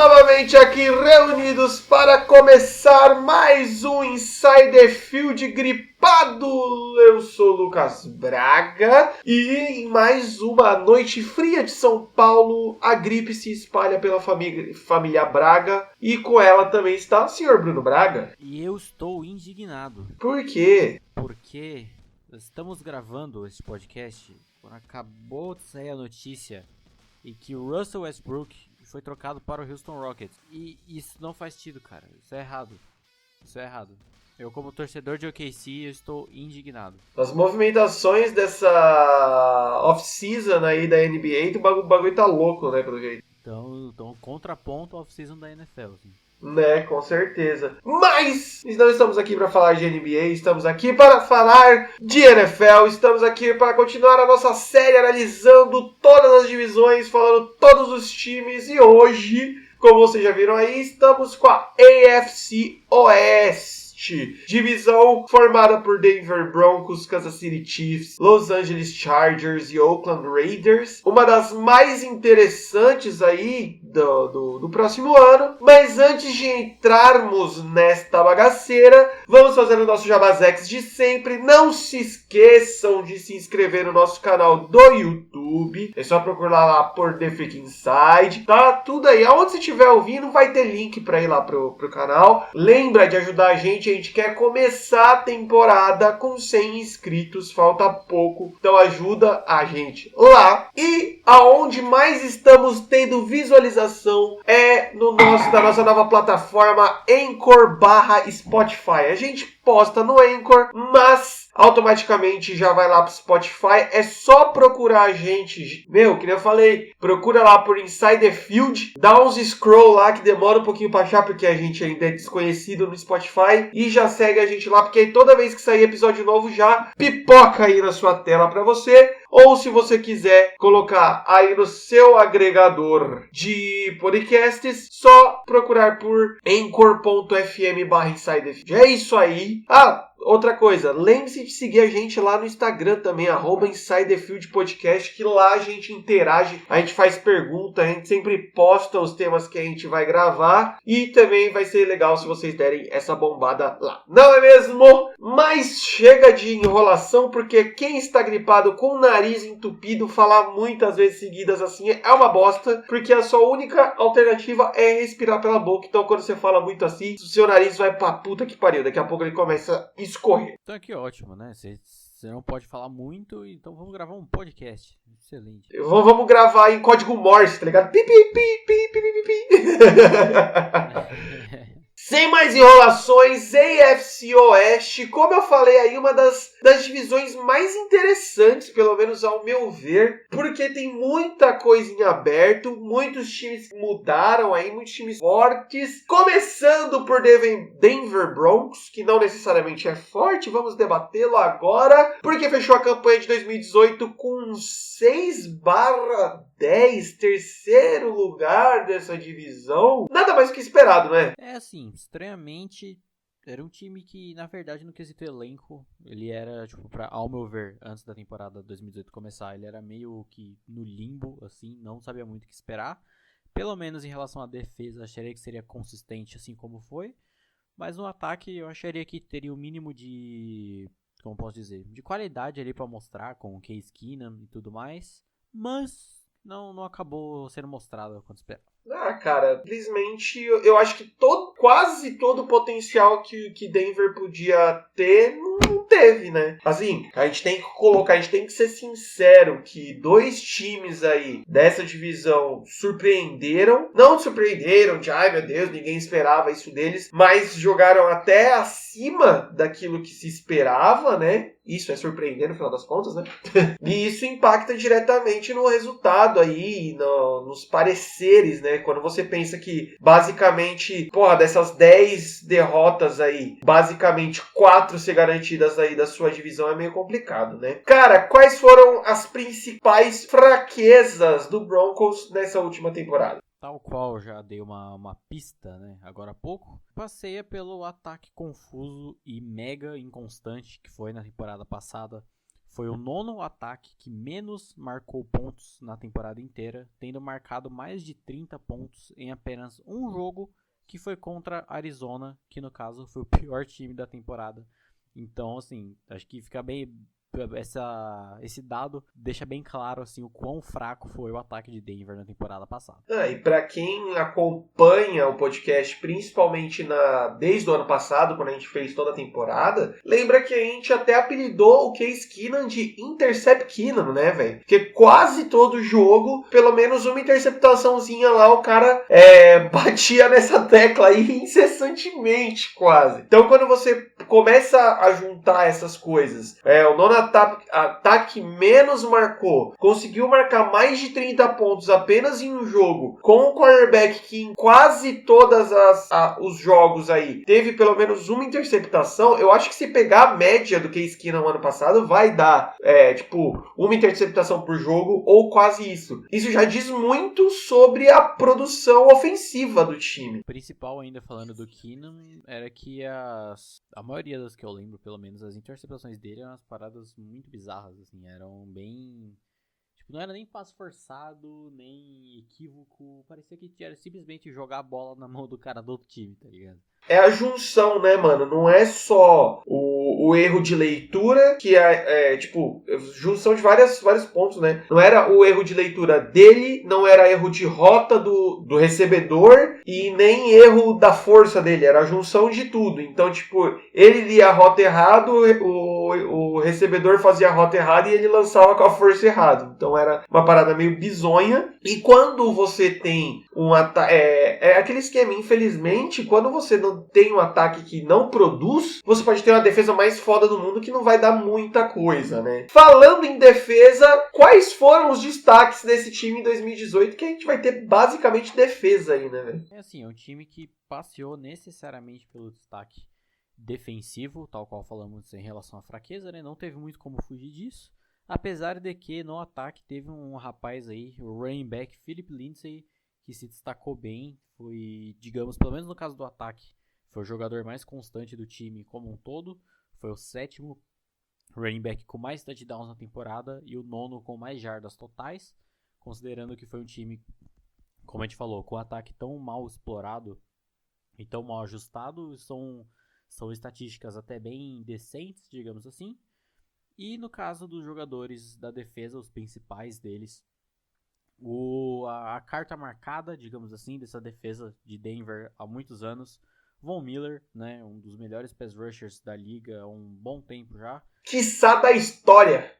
novamente aqui reunidos para começar mais um Insider Field gripado. Eu sou o Lucas Braga e em mais uma noite fria de São Paulo, a gripe se espalha pela família Braga e com ela também está o senhor Bruno Braga. E eu estou indignado. Por quê? Porque estamos gravando esse podcast quando acabou de sair a notícia e que o Russell Westbrook foi trocado para o Houston Rockets. E isso não faz sentido, cara. Isso é errado. Eu, como torcedor de OKC, eu estou indignado. As movimentações dessa off-season aí da NBA, o bagulho tá louco, né, pelo jeito. Então contraponto ao off-season da NFL, assim. Né, com certeza. Mas não estamos aqui para falar de NBA, estamos aqui para falar de NFL, estamos aqui para continuar a nossa série analisando todas as divisões, falando todos os times e hoje, como vocês já viram aí, estamos com a AFC Oeste. Divisão formada por Denver Broncos, Kansas City Chiefs, Los Angeles Chargers e Oakland Raiders. Uma das mais interessantes aí do próximo ano. Mas antes de entrarmos nesta bagaceira, vamos fazer o nosso Jabazex de sempre. Não se esqueçam de se inscrever no nosso canal do YouTube. É só procurar lá por The Freak Inside. Tá tudo aí. Aonde você estiver ouvindo, vai ter link para ir lá pro canal. Lembra de ajudar a gente quer começar a temporada com 100 inscritos, falta pouco, então ajuda a gente lá. E aonde mais estamos tendo visualização é na nossa nova plataforma Anchor/Spotify. A gente posta no Anchor, mas automaticamente já vai lá pro Spotify. É só procurar a gente. Que nem eu falei, procura lá por Insider Field, dá uns scroll lá que demora um pouquinho pra achar, porque a gente ainda é desconhecido no Spotify, e já segue a gente lá, porque aí toda vez que sair episódio novo já pipoca aí na sua tela pra você. Ou se você quiser colocar aí no seu agregador de podcasts, só procurar por anchor.fm/insiderfield. É isso aí. Outra coisa, lembre-se de seguir a gente lá no Instagram também, @InsiderFieldPodcast, que lá a gente interage, a gente faz pergunta, a gente sempre posta os temas que a gente vai gravar e também vai ser legal se vocês derem essa bombada lá. Não é mesmo? Mas chega de enrolação, porque quem está gripado com o nariz entupido, falar muitas vezes seguidas assim é uma bosta, porque a sua única alternativa é respirar pela boca. Então quando você fala muito assim, o seu nariz vai pra puta que pariu, daqui a pouco ele começa a escorrer. Então aqui ótimo, né? Você não pode falar muito, então vamos gravar um podcast. Excelente. Vamos gravar em código Morse, tá ligado? Pi, pi, pi, pi, pi, pi, pi. Sem mais enrolações, AFC Oeste, como eu falei aí, uma das divisões mais interessantes, pelo menos ao meu ver, porque tem muita coisa em aberto, muitos times mudaram aí, muitos times fortes, começando por Denver Broncos, que não necessariamente é forte, vamos debatê-lo agora, porque fechou a campanha de 2018 com 6/10, terceiro lugar dessa divisão, nada mais do que esperado, né? É assim, estranhamente, era um time que, na verdade, no quesito elenco, ele era, ao meu ver, antes da temporada 2018 começar, ele era meio que no limbo, assim, não sabia muito o que esperar. Pelo menos em relação à defesa, acharia que seria consistente, assim como foi. Mas no ataque, eu acharia que teria o mínimo de, como posso dizer, de qualidade ali pra mostrar, com o Case Keenum e tudo mais. Mas não acabou sendo mostrado quanto esperava. Cara, simplesmente eu acho que quase todo o potencial que Denver podia ter não teve, né? Assim, a gente tem que ser sincero que dois times aí dessa divisão não surpreenderam de ai meu Deus, ninguém esperava isso deles, mas jogaram até acima daquilo que se esperava, né? Isso é surpreender no final das contas, né? E isso impacta diretamente no resultado aí, nos pareceres, né? Quando você pensa que, basicamente, dessas 10 derrotas aí, basicamente 4 ser garantidas aí da sua divisão é meio complicado, né? Cara, quais foram as principais fraquezas do Broncos nessa última temporada? Tal qual já dei uma pista, né, agora há pouco, passeia pelo ataque confuso e mega inconstante que foi na temporada passada. foi o 9º ataque que menos marcou pontos na temporada inteira, tendo marcado mais de 30 pontos em apenas um jogo, que foi contra Arizona, que no caso foi o pior time da temporada. Então, assim, acho que fica bem... Esse dado deixa bem claro assim, o quão fraco foi o ataque de Denver na temporada passada. E para quem acompanha o podcast, principalmente desde o ano passado, quando a gente fez toda a temporada, lembra que a gente até apelidou o Case Keenum de Intercept Keenum, né, velho? Porque quase todo jogo, pelo menos uma interceptaçãozinha lá, o cara batia nessa tecla aí incessantemente, quase. Então, quando você começa a juntar essas coisas, o nono ataque menos marcou, conseguiu marcar mais de 30 pontos apenas em um jogo, com o quarterback que em quase todos os jogos aí teve pelo menos uma interceptação. Eu acho que se pegar a média do Case Keenum no ano passado, vai dar uma interceptação por jogo ou quase isso. Isso já diz muito sobre a produção ofensiva do time. O principal, ainda falando do Keenum, era que a maioria das que eu lembro, pelo menos, as interceptações dele eram umas paradas muito bizarras, assim, eram bem... Tipo, não era nem passo forçado, nem equívoco, parecia que era simplesmente jogar a bola na mão do cara do outro time, tá ligado? É a junção, né, mano? Não é só o erro de leitura, que junção de vários pontos, né? Não era o erro de leitura dele, não era erro de rota do recebedor e nem erro da força dele, era a junção de tudo. Então, tipo, ele lia a rota errado, o recebedor fazia a rota errada e ele lançava com a força errada. Então era uma parada meio bizonha. E quando você tem um ataque... É aquele esquema, infelizmente, quando você não tem um ataque que não produz, você pode ter uma defesa mais foda do mundo que não vai dar muita coisa, né? Falando em defesa, quais foram os destaques desse time em 2018? Que a gente vai ter basicamente defesa aí, né, velho? É um time que passeou necessariamente pelo destaque defensivo, tal qual falamos em relação à fraqueza, né? Não teve muito como fugir disso. Apesar de que no ataque teve um rapaz aí, o running back Philip Lindsay, que se destacou bem. Foi, digamos, pelo menos no caso do ataque, foi o jogador mais constante do time como um todo. Foi o 7º running back com mais touchdowns na temporada e o 9º com mais jardas totais, considerando que foi um time, como a gente falou, com o ataque tão mal explorado e tão mal ajustado. São estatísticas até bem decentes, digamos assim. E no caso dos jogadores da defesa, os principais deles, a carta marcada, digamos assim, dessa defesa de Denver há muitos anos, Von Miller, né, um dos melhores pass rushers da liga há um bom tempo já. Quiçá da história!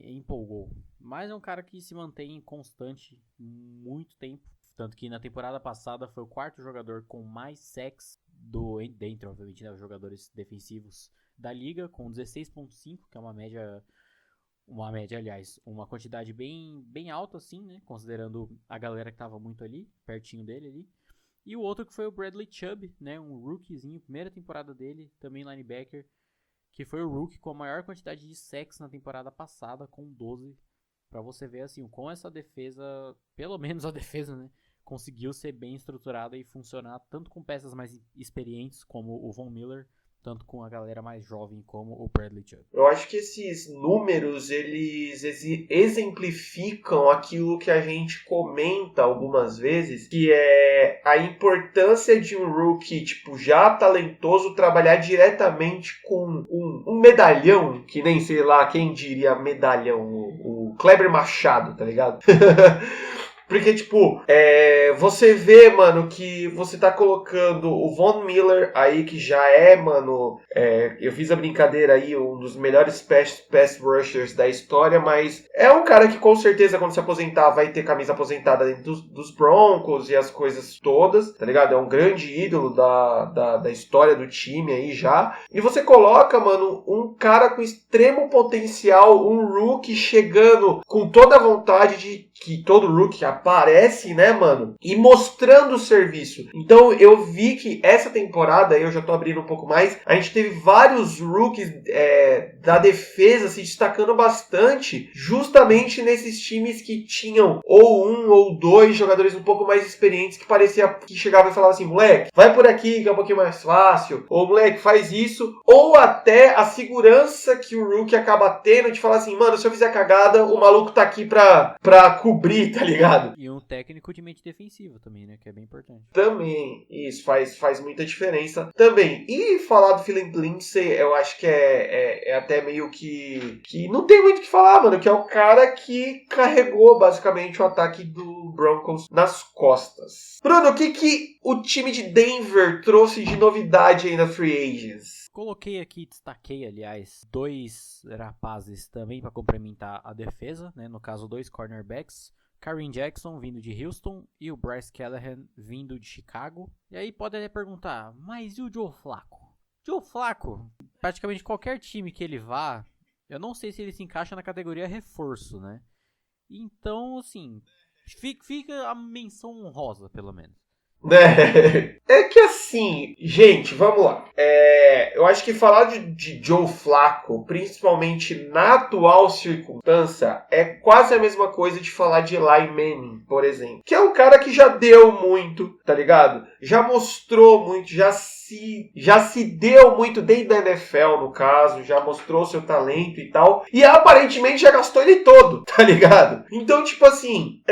Empolgou. Mas é um cara que se mantém constante muito tempo. Tanto que na temporada passada foi o 4º jogador com mais sacks dentre, obviamente, né, os jogadores defensivos da liga, com 16.5, que é uma média, aliás, uma quantidade bem alta, assim, né, considerando a galera que tava muito ali, pertinho dele ali. E o outro que foi o Bradley Chubb, né, um rookiezinho, primeira temporada dele, também linebacker, que foi o rookie com a maior quantidade de sacks na temporada passada, com 12. Pra você ver, assim, como essa defesa, pelo menos a defesa, né, conseguiu ser bem estruturada e funcionar tanto com peças mais experientes, como o Von Miller, tanto com a galera mais jovem como o Bradley Chubb. Eu acho que esses números, eles exemplificam aquilo que a gente comenta algumas vezes, que é a importância de um rookie, tipo, já talentoso, trabalhar diretamente com um medalhão, que nem, sei lá, quem diria medalhão, o Kleber Machado, tá ligado? Porque, tipo, você vê, mano, que você tá colocando o Von Miller aí, que já é, mano, eu fiz a brincadeira aí, um dos melhores pass rushers da história, mas é um cara que com certeza quando se aposentar vai ter camisa aposentada dentro dos Broncos e as coisas todas, tá ligado? É um grande ídolo da história do time aí já. E você coloca, mano, um cara com extremo potencial, um rookie chegando com toda a vontade de todo rookie aparece, né, mano? E mostrando o serviço. Então eu vi que essa temporada, eu já tô abrindo um pouco mais, a gente teve vários rookies da defesa se destacando bastante, justamente nesses times que tinham ou um ou dois jogadores um pouco mais experientes que parecia que chegava e falava assim, moleque, vai por aqui que é um pouquinho mais fácil, ou moleque, faz isso, ou até a segurança que o rookie acaba tendo de falar assim, mano, se eu fizer cagada, o maluco tá aqui pra cobrir, tá ligado? E um técnico de mente defensiva também, né, que é bem importante. Também, isso faz muita diferença também. E falar do Philip Lindsay, eu acho que é até meio que não tem muito o que falar, mano, que é o cara que carregou basicamente o ataque do Broncos nas costas. Bruno, o que o time de Denver trouxe de novidade aí na Free Agents? Coloquei aqui, destaquei, aliás, 2 rapazes também para complementar a defesa, né? No caso, 2 cornerbacks. Kareem Jackson, vindo de Houston, e o Bryce Callahan, vindo de Chicago. E aí pode até perguntar, mas e o Joe Flacco? Joe Flacco, praticamente qualquer time que ele vá, eu não sei se ele se encaixa na categoria reforço, né? Então, assim, fica a menção honrosa, pelo menos. É que assim, gente, vamos lá. Eu acho que falar de Joe Flacco, principalmente na atual circunstância, é quase a mesma coisa de falar de Eli Manning, por exemplo. Que é um cara que já deu muito, tá ligado? Já mostrou muito, já se deu muito desde a NFL, no caso, já mostrou seu talento e tal. E aparentemente já gastou ele todo, tá ligado? Então, tipo assim,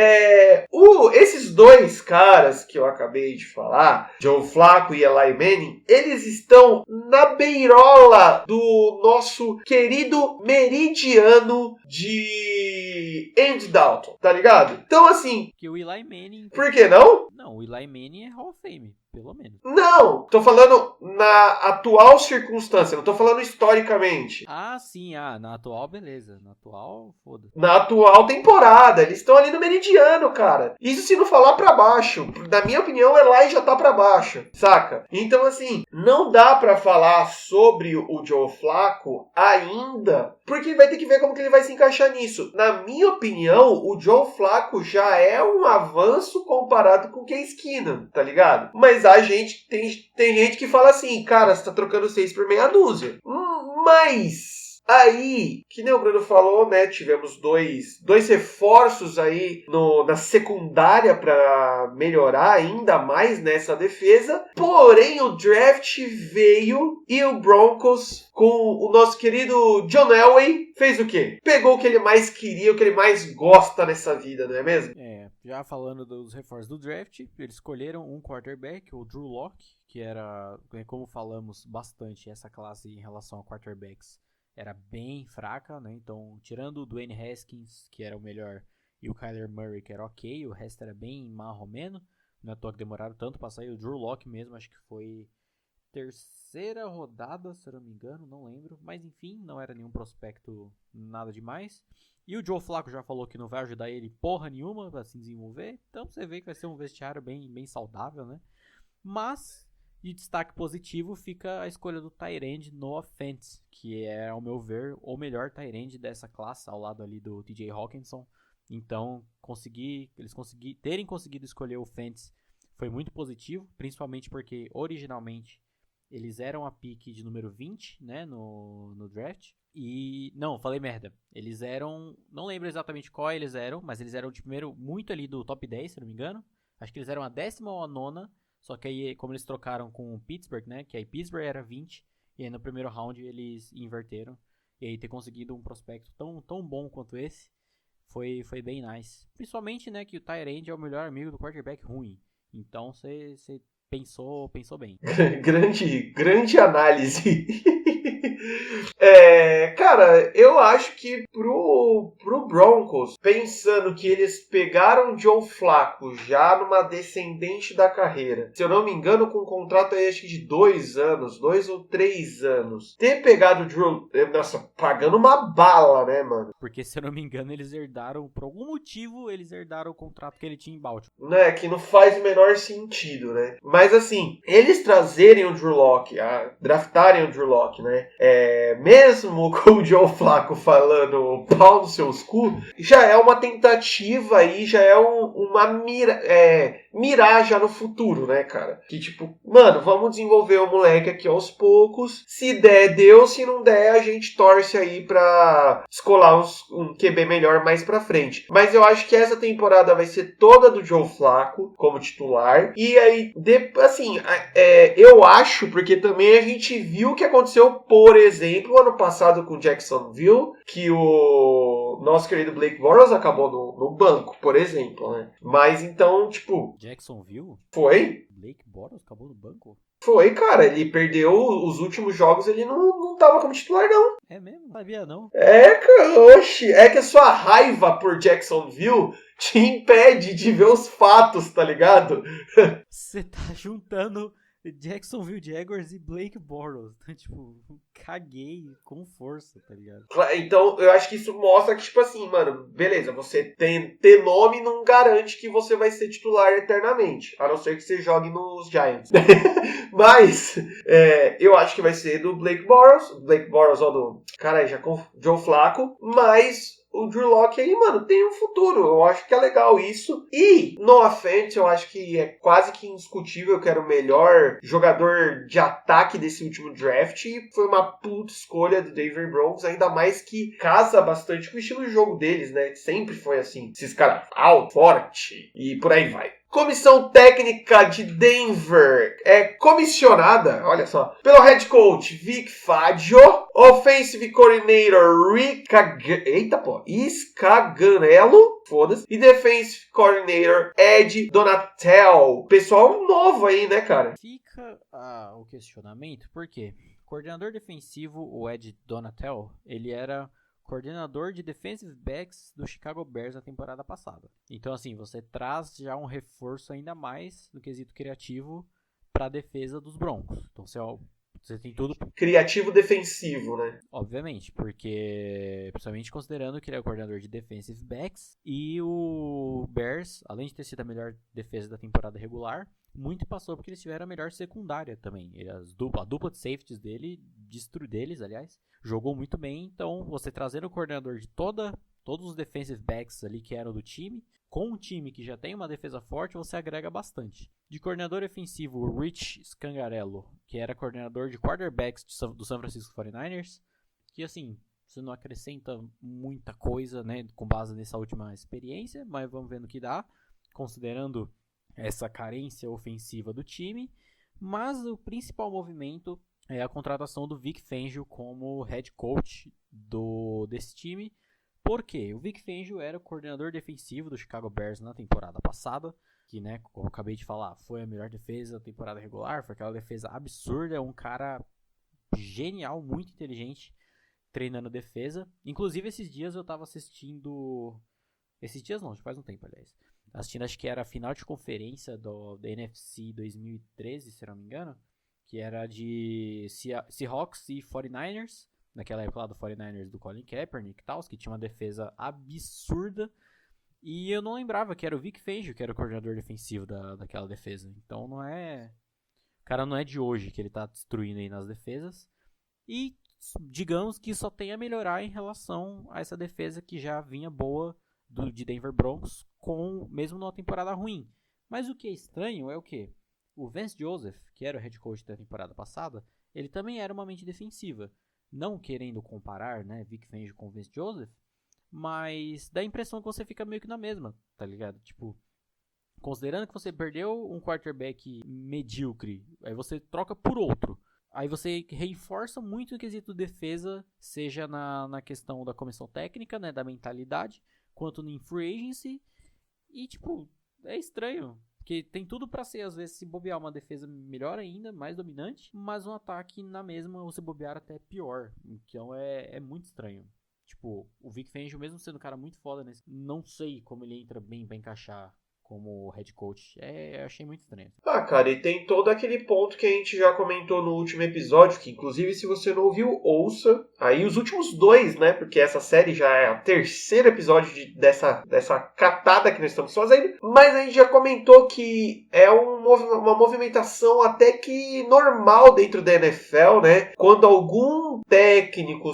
esses 2 caras que eu acabei de falar, Joe Flacco e Eli Manning, eles estão na beirola do nosso querido meridiano de Andy Dalton, tá ligado? Então, assim... Que o Eli Manning... Por que não? Não, o Eli Manning é Hall of Fame, pelo menos. Não, tô falando na atual circunstância, não tô falando historicamente. Ah, sim, na atual, beleza. Na atual, foda-se. Na atual temporada, eles estão ali no meridiano, cara. Isso se não falar pra baixo. Na minha opinião, o Eli já tá pra baixo, saca? Então, assim, não dá pra falar sobre o Joe Flacco ainda, porque vai ter que ver como que ele vai se encaixar nisso. Na minha opinião, o Joe Flacco já é um avanço comparado com o Case Keenum, tá ligado? Mas a gente tem gente que fala assim, cara, você tá trocando 6 por meia dúzia. Mas... aí, que nem o Bruno falou, né, tivemos dois reforços aí na secundária para melhorar ainda mais nessa defesa, porém o draft veio e o Broncos, com o nosso querido John Elway, fez o quê? Pegou o que ele mais queria, o que ele mais gosta nessa vida, não é mesmo? Já falando dos reforços do draft, eles escolheram um quarterback, o Drew Lock, que era, como falamos bastante, essa classe em relação a quarterbacks era bem fraca, né? Então, tirando o Dwayne Haskins, que era o melhor, e o Kyler Murray, que era ok, o resto era bem marromeno. Não é à toa que demoraram tanto para sair. O Drew Lock mesmo, acho que foi 3ª rodada, se eu não me engano, não lembro. Mas enfim, não era nenhum prospecto nada demais. E o Joe Flacco já falou que não vai ajudar ele porra nenhuma para se desenvolver. Então você vê que vai ser um vestiário bem saudável, né? Mas... de destaque positivo fica a escolha do tight end Noah Fant, que é, ao meu ver, o melhor tight end dessa classe, ao lado ali do TJ Hawkinson. Então, eles terem conseguido escolher o Fant foi muito positivo, principalmente porque originalmente eles eram a pick de número 20, né, no draft. E, não, falei merda, eles eram, não lembro exatamente qual eles eram, mas eles eram de primeiro muito ali do top 10, se não me engano. Acho que eles eram a 10ª ou a 9ª. Só que aí, como eles trocaram com o Pittsburgh, né? Que aí Pittsburgh era 20. E aí no primeiro round eles inverteram. E aí ter conseguido um prospecto tão bom quanto esse foi bem nice. Principalmente, né? Que o tight end é o melhor amigo do quarterback ruim. Então você pensou bem. grande análise. Cara, eu acho que pro Broncos, pensando que eles pegaram Joe Flacco já numa descendente da carreira, se eu não me engano, com um contrato aí acho que de 2 anos, 2 ou 3 anos, ter pegado o Drew, nossa, pagando uma bala, né, mano? Porque se eu não me engano, eles herdaram, por algum motivo, o contrato que ele tinha em Baltimore. Né, que não faz o menor sentido, né? Mas assim, eles trazerem o Drew Lock, draftarem o Drew Lock, né? mesmo com o Joe Flacco falando pau nos seus cu, já é uma tentativa aí, já é uma mirar já no futuro, né, cara? Que tipo, mano, vamos desenvolver o moleque aqui aos poucos. Se der, deu. Se não der, a gente torce aí pra escolar um QB melhor mais pra frente. Mas eu acho que essa temporada vai ser toda do Joe Flacco como titular. E aí, assim, eu acho, porque também a gente viu o que aconteceu, por exemplo, ano passado com Jacksonville, que o nosso querido Blake Bortles acabou no banco, por exemplo, né? Mas então, tipo... Jacksonville? Foi? Blake Bortles acabou no banco? Foi, cara. Ele perdeu os últimos jogos, ele não tava como titular, não. É mesmo? Não sabia, não. Cara, oxi. É que a sua raiva por Jacksonville te impede de ver os fatos, tá ligado? Você tá juntando Jacksonville Jaguars e Blake Bortles. Tipo, caguei com força, tá ligado? Então, eu acho que isso mostra que, tipo assim, mano, beleza, você ter nome não garante que você vai ser titular eternamente. A não ser que você jogue nos Giants. Mas, eu acho que vai ser do Blake Bortles. Blake Bortles, ó, do... Caralho, já com Joe Flacco. Mas... o Drew Lock aí, mano, tem um futuro. Eu acho que é legal isso. E, no offense, eu acho que é quase que indiscutível que era o melhor jogador de ataque desse último draft. E foi uma puta escolha do Denver Broncos, ainda mais que casa bastante com o estilo de jogo deles, né? Sempre foi assim. Esses caras alto, forte e por aí vai. Comissão técnica de Denver é comissionada, olha só, pelo head coach Vic Fangio, offensive coordinator Rick Scaganello, foda-se, e defensive coordinator Ed Donatel. Pessoal novo aí, né, cara? Fica o questionamento, por quê? Coordenador defensivo, o Ed Donatel, ele era coordenador de defensive backs do Chicago Bears na temporada passada. Então, assim, você traz já um reforço ainda mais no quesito criativo para a defesa dos Broncos. Então, você tem tudo... Criativo defensivo, né? Obviamente, porque principalmente considerando que ele é o coordenador de defensive backs e o Bears, além de ter sido a melhor defesa da temporada regular, muito passou porque eles tiveram a melhor secundária também. A dupla de safeties deles, aliás, jogou muito bem. Então, você trazendo o coordenador de todos os defensive backs ali que eram do time, com um time que já tem uma defesa forte, você agrega bastante. De coordenador ofensivo, o Rich Scangarello, que era coordenador de quarterbacks do San Francisco 49ers, que assim, você não acrescenta muita coisa, né, com base nessa última experiência, mas vamos ver no que dá, considerando essa carência ofensiva do time. Mas o principal movimento é a contratação do Vic Fangio como head coach desse time. Por quê? O Vic Fangio era o coordenador defensivo do Chicago Bears na temporada passada, que, né, como eu acabei de falar, foi a melhor defesa da temporada regular, foi aquela defesa absurda, é um cara genial, muito inteligente, treinando defesa. Inclusive, esses dias eu tava assistindo... Esses dias não, já faz um tempo, aliás. Assistindo, acho que era a final de conferência da NFC 2013, se não me engano, que era de Seahawks e 49ers, naquela época lá do 49ers do Colin Kaepernick e tal, que tinha uma defesa absurda, e eu não lembrava que era o Vic Fangio que era o coordenador defensivo daquela defesa. Então o cara não é de hoje que ele tá destruindo aí nas defesas, e digamos que só tem a melhorar em relação a essa defesa que já vinha boa de Denver Broncos, mesmo numa temporada ruim. Mas o que é estranho é o quê? O Vance Joseph, que era o head coach da temporada passada, ele também era uma mente defensiva. Não querendo comparar, né, Vic Fangio com o Vance Joseph, mas dá a impressão que você fica meio que na mesma, tá ligado? Tipo, considerando que você perdeu um quarterback medíocre, aí você troca por outro. Aí você reforça muito o quesito defesa, seja na questão da comissão técnica, né, da mentalidade, quanto em free agency. E, tipo, é estranho. Porque tem tudo pra ser, às vezes, se bobear uma defesa melhor ainda, mais dominante, mas um ataque na mesma, ou se bobear até pior. Então é muito estranho. Tipo, o Vic Fangio, mesmo sendo um cara muito foda, não sei como ele entra bem pra encaixar como head coach. Eu achei muito estranho. Cara, e tem todo aquele ponto que a gente já comentou no último episódio, que inclusive se você não ouviu, ouça. Aí os últimos 2, né? Porque essa série já é o 3º episódio dessa catada que nós estamos fazendo. Mas a gente já comentou que é uma movimentação até que normal dentro da NFL, né? Quando algum técnico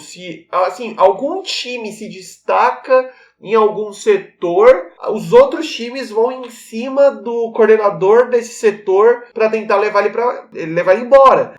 algum time se destaca em algum setor, os outros times vão em cima do coordenador desse setor para tentar levar ele embora.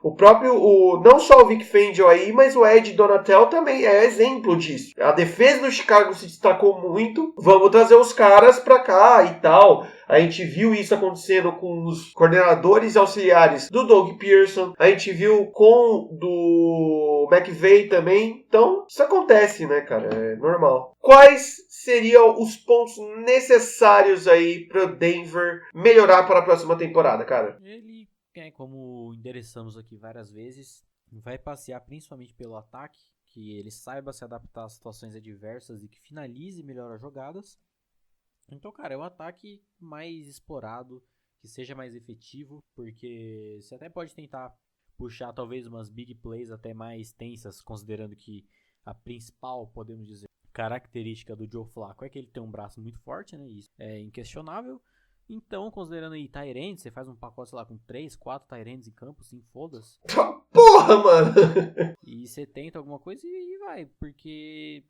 Não só o Vic Fangio aí, mas o Ed Donatel também é exemplo disso. A defesa do Chicago se destacou muito, vamos trazer os caras para cá e tal. A gente viu isso acontecendo com os coordenadores auxiliares do Doug Pearson. A gente viu com do McVay também. Então, isso acontece, né, cara? É normal. Quais seriam os pontos necessários aí para o Denver melhorar para a próxima temporada, cara? Ele, como endereçamos aqui várias vezes, vai passear principalmente pelo ataque, que ele saiba se adaptar a situações adversas e que finalize melhor as jogadas. Então, cara, é um ataque mais explorado, que seja mais efetivo, porque você até pode tentar puxar talvez umas big plays até mais tensas, considerando que a principal, podemos dizer, característica do Joe Flacco é que ele tem um braço muito forte, né? Isso é inquestionável. Então, considerando aí tight end, você faz um pacote, sei lá, com 3, 4 tight ends em campo, assim, foda-se. Porra, mano! E você tenta alguma coisa e vai, porque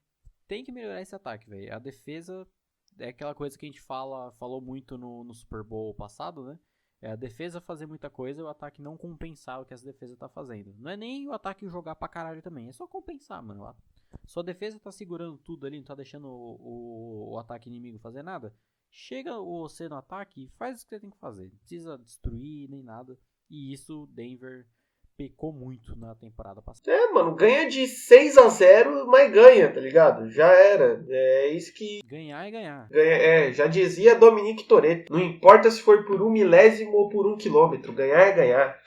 tem que melhorar esse ataque, velho. A defesa é aquela coisa que a gente falou muito no Super Bowl passado, né? É a defesa fazer muita coisa e o ataque não compensar o que essa defesa tá fazendo. Não é nem o ataque jogar pra caralho também, é só compensar, mano. Sua defesa tá segurando tudo ali, não tá deixando o ataque inimigo fazer nada. Chega você no ataque e faz o que você tem que fazer. Não precisa destruir nem nada. E isso Denver pecou muito na temporada passada. Mano, ganha de 6-0, mas ganha, tá ligado? Já era. É isso que... Ganhar é ganhar. Já dizia Dominique Toretto. Não importa se for por 1 milésimo ou por 1 quilômetro. Ganhar é ganhar.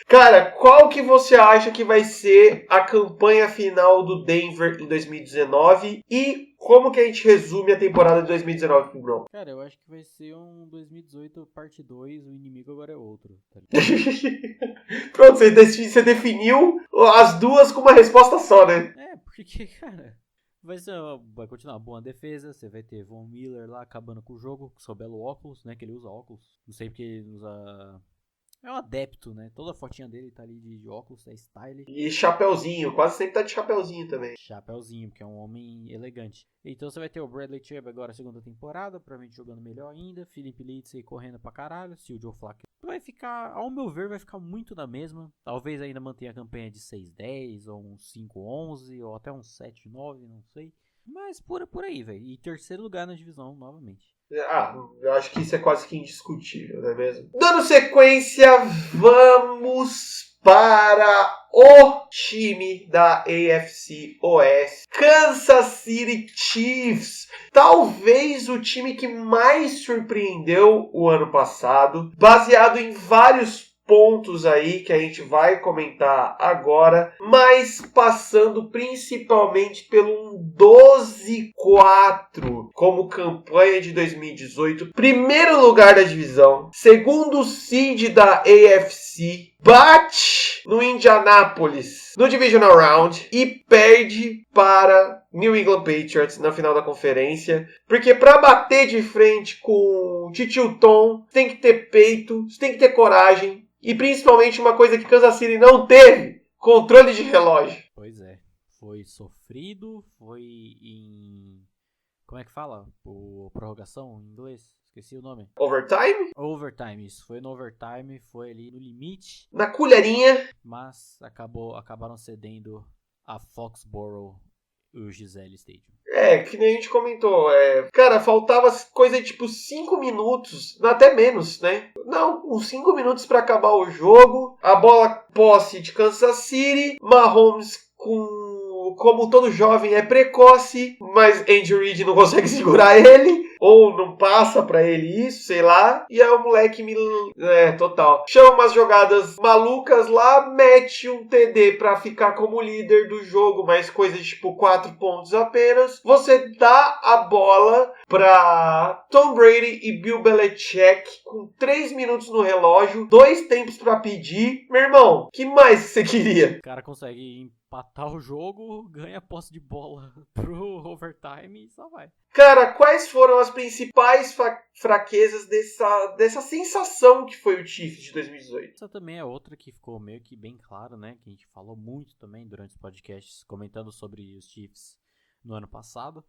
Cara, qual que você acha que vai ser a campanha final do Denver em 2019? E como que a gente resume a temporada de 2019 pro Brown? Cara, eu acho que vai ser um 2018 parte 2, o inimigo agora é outro. Tá Pronto, você definiu as duas com uma resposta só, né? Porque, cara, vai continuar uma boa defesa. Você vai ter Von Miller lá acabando com o jogo, com seu belo óculos, né? Que ele usa óculos. Não sei porque ele usa... É um adepto, né? Toda a fotinha dele tá ali de óculos, é style. E chapeuzinho, quase sempre tá de chapeuzinho também. Chapeuzinho, porque é um homem elegante. Então você vai ter o Bradley Chubb agora, segunda temporada, provavelmente jogando melhor ainda. Felipe Lindsay correndo pra caralho. Se o Joe Flacco vai ficar, ao meu ver, vai ficar muito na mesma. Talvez ainda mantenha a campanha de 6-10, ou um 5-11, ou até um 7-9, não sei. Mas por aí, velho. E terceiro lugar na divisão, novamente. Eu acho que isso é quase que indiscutível, não é mesmo? Dando sequência, vamos para o time da AFC Oeste, Kansas City Chiefs. Talvez o time que mais surpreendeu o ano passado, baseado em vários pontos aí que a gente vai comentar agora, mas passando principalmente pelo 12-4 como campanha de 2018, primeiro lugar da divisão, segundo seed da AFC, bate no Indianapolis no Divisional Round e perde para New England Patriots na final da conferência, porque para bater de frente com o Titio Tom, tem que ter peito, tem que ter coragem. E principalmente uma coisa que Kansas City não teve, controle de relógio. Pois é, foi sofrido, foi em... Como é que fala? Prorrogação em inglês? Esqueci o nome. Overtime? Overtime, isso. Foi no overtime, foi ali no limite. Na colherinha. Mas acabaram cedendo a Foxborough e o Gisele Stadium. Que nem a gente comentou. Cara, faltava coisa de tipo 5 minutos, até menos, né? Não, uns 5 minutos para acabar o jogo. A bola posse de Kansas City. Mahomes com como todo jovem, é precoce, mas Andy Reid não consegue segurar ele, ou não passa pra ele isso, sei lá. E aí o moleque total. Chama umas jogadas malucas lá, mete um TD pra ficar como líder do jogo, mas coisa de tipo 4 pontos apenas. Você dá a bola pra Tom Brady e Bill Belichick com 3 minutos no relógio, 2 tempos pra pedir. Meu irmão, que mais você queria? O cara consegue empatar o jogo, ganha posse de bola pro overtime e só vai. Cara, quais foram as principais fraquezas dessa sensação que foi o Chiefs de 2018? Essa também é outra que ficou meio que bem claro, né? Que a gente falou muito também durante os podcasts comentando sobre os Chiefs no ano passado,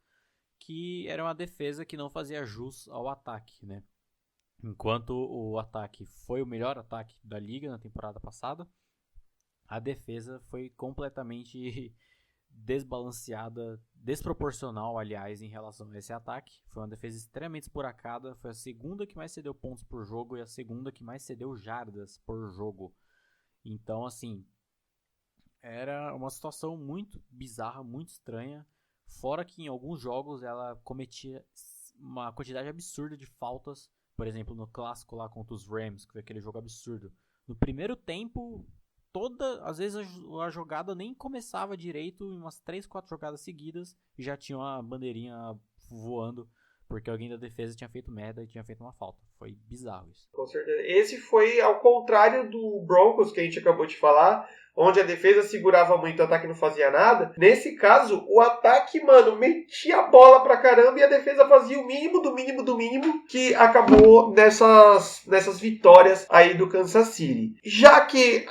que era uma defesa que não fazia jus ao ataque, né? Enquanto o ataque foi o melhor ataque da liga na temporada passada, a defesa foi completamente desbalanceada, desproporcional, aliás, em relação a esse ataque. Foi uma defesa extremamente esburacada, foi a segunda que mais cedeu pontos por jogo e a segunda que mais cedeu jardas por jogo. Então, assim, era uma situação muito bizarra, muito estranha, fora que em alguns jogos ela cometia uma quantidade absurda de faltas, por exemplo, no clássico lá contra os Rams, que foi aquele jogo absurdo. No primeiro tempo, às vezes a jogada nem começava direito, em umas 3, 4 jogadas seguidas, e já tinha uma bandeirinha voando, porque alguém da defesa tinha feito merda e tinha feito uma falta. Foi bizarro isso. Com certeza. Esse foi ao contrário do Broncos, que a gente acabou de falar, onde a defesa segurava muito, o ataque não fazia nada. Nesse caso, o ataque, mano, metia a bola pra caramba e a defesa fazia o mínimo do mínimo do mínimo, que acabou nessas vitórias aí do Kansas City. Já que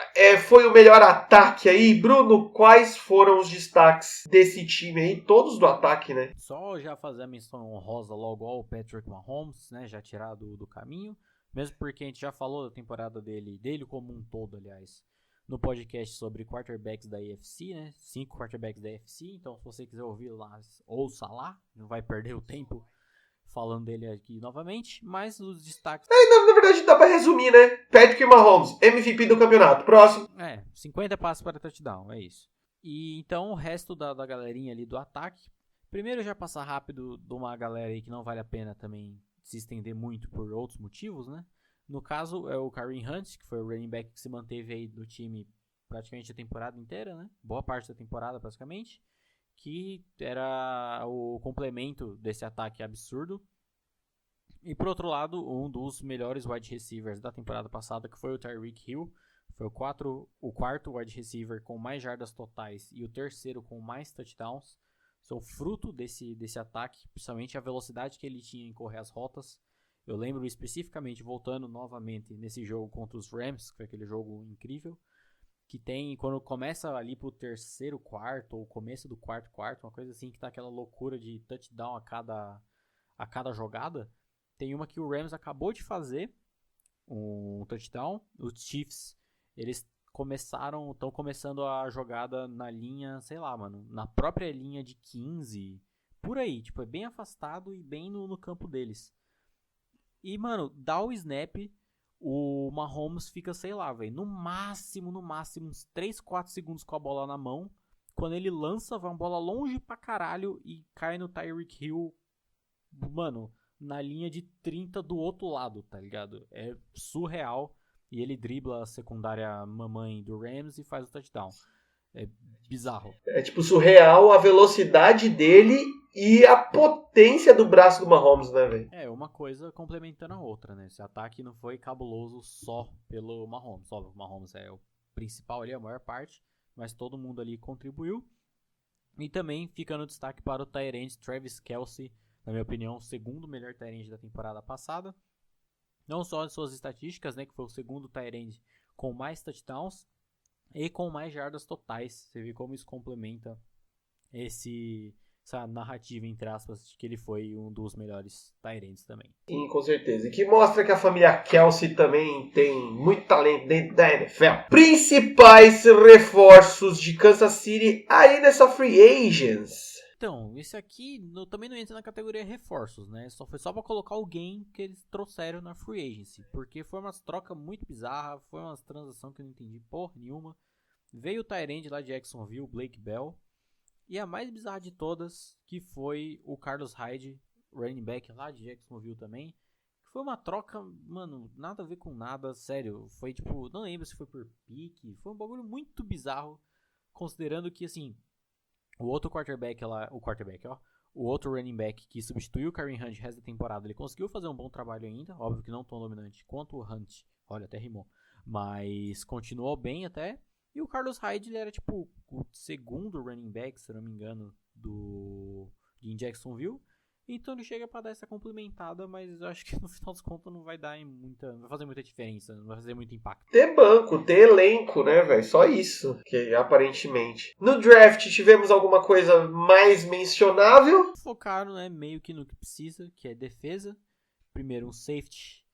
foi o melhor ataque aí, Bruno, quais foram os destaques desse time aí? Todos do ataque, né? Só já fazer a menção honrosa logo ao Patrick Mahomes, né, já tirado do caminho, mesmo porque a gente já falou da temporada dele como um todo, aliás, no podcast sobre quarterbacks da AFC, né? 5 quarterbacks da AFC. Então, se você quiser ouvir lá, ouça lá. Não vai perder o tempo falando dele aqui novamente. Mas os destaques... Na verdade, dá pra resumir, né? Patrick Mahomes, MVP do campeonato. Próximo. 50 passos para touchdown, é isso. E então, o resto da galerinha ali do ataque. Primeiro, já passar rápido de uma galera aí que não vale a pena também se estender muito por outros motivos, né? No caso, é o Kareem Hunt, que foi o running back que se manteve aí no time praticamente a temporada inteira, né? Boa parte da temporada, praticamente. Que era o complemento desse ataque absurdo. E, por outro lado, um dos melhores wide receivers da temporada passada, que foi o Tyreek Hill. Foi o quarto wide receiver com mais jardas totais e o terceiro com mais touchdowns. São fruto desse ataque, principalmente a velocidade que ele tinha em correr as rotas. Eu lembro especificamente, voltando novamente nesse jogo contra os Rams, que foi aquele jogo incrível, que tem, quando começa ali pro terceiro quarto, ou começo do quarto quarto, uma coisa assim, que tá aquela loucura de touchdown a cada jogada. Tem uma que o Rams acabou de fazer, um touchdown. Os Chiefs, eles estão começando a jogada na linha, sei lá, mano, na própria linha de 15, por aí, tipo, é bem afastado e bem no campo deles. E, mano, dá o snap, o Mahomes fica, sei lá, velho, no máximo, uns 3, 4 segundos com a bola na mão. Quando ele lança, vai uma bola longe pra caralho e cai no Tyreek Hill, mano, na linha de 30 do outro lado, tá ligado? É surreal. E ele dribla a secundária mamãe do Rams e faz o touchdown. É bizarro. É tipo surreal a velocidade dele e a potência do braço do Mahomes, né, velho? É, uma coisa complementando a outra, né? Esse ataque não foi cabuloso só pelo Mahomes. Óbvio, o Mahomes é o principal ali, a maior parte, mas todo mundo ali contribuiu. E também fica no destaque para o tight end Travis Kelce, na minha opinião, o segundo melhor tight end da temporada passada. Não só em suas estatísticas, né, que foi o segundo tight end com mais touchdowns e com mais jardas totais. Você vê como isso complementa essa narrativa, entre aspas, de que ele foi um dos melhores tight ends também. Sim, com certeza. E que mostra que a família Kelce também tem muito talento dentro da NFL. Principais reforços de Kansas City aí nessa Free Agents. Então, esse aqui também não entra na categoria reforços, né? Foi só pra colocar alguém que eles trouxeram na Free Agency. Porque foi umas trocas muito bizarras, foi umas transações que eu não entendi porra nenhuma. Veio o Tyrande lá de Jacksonville, Blake Bell. E a mais bizarra de todas, que foi o Carlos Hyde, running back lá de Jacksonville também. Foi uma troca, mano, nada a ver com nada, sério. Foi tipo, não lembro se foi por pique. Foi um bagulho muito bizarro, considerando que, assim, o outro quarterback lá, o outro running back que substituiu o Kareem Hunt no resto da temporada, ele conseguiu fazer um bom trabalho ainda, óbvio que não tão dominante quanto o Hunt, olha, até rimou, mas continuou bem até. E o Carlos Hyde, ele era tipo o segundo running back, se eu não me engano, de Jacksonville. Então ele chega pra dar essa complementada, mas eu acho que no final dos contos não vai não vai fazer muita diferença, não vai fazer muito impacto. Ter banco, ter elenco, né, velho? Só isso, que aparentemente. No draft tivemos alguma coisa mais mencionável? Focaram, né, meio que no que precisa, que é defesa. Primeiro um safety,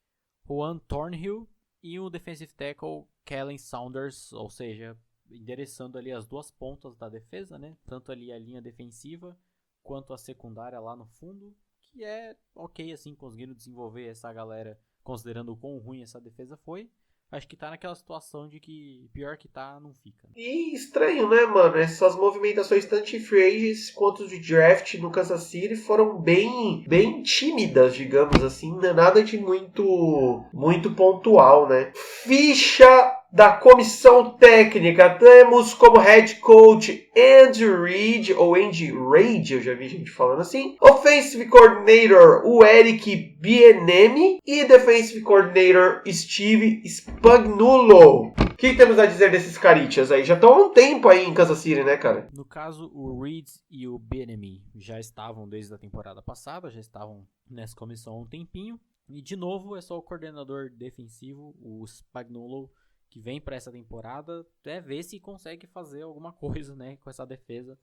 Juan Thornhill, e um defensive tackle, Kellen Saunders, ou seja, endereçando ali as duas pontas da defesa, né? Tanto ali a linha defensiva quanto a secundária lá no fundo, que é ok, assim, conseguindo desenvolver essa galera, considerando o quão ruim essa defesa foi. Acho que tá naquela situação de que pior que tá, não fica. E estranho, né, mano? Essas movimentações, tanto de free agents quanto de draft no Kansas City, foram bem tímidas, digamos assim. Não é nada de muito pontual, né? Ficha da comissão técnica. Temos como head coach Andy Reid, ou Andy Reid, eu já vi gente falando assim. Offensive coordinator, o Eric Bieniemy. E defensive coordinator, Steve Spagnuolo. O que temos a dizer desses caritas aí? Já estão há um tempo aí em Kansas City, né, cara? No caso, o Reid e o Bieniemy já estavam desde a temporada passada, já estavam nessa comissão há um tempinho. E de novo, é só o coordenador defensivo, o Spagnuolo, que vem para essa temporada, ver se consegue fazer alguma coisa, né, com essa defesa.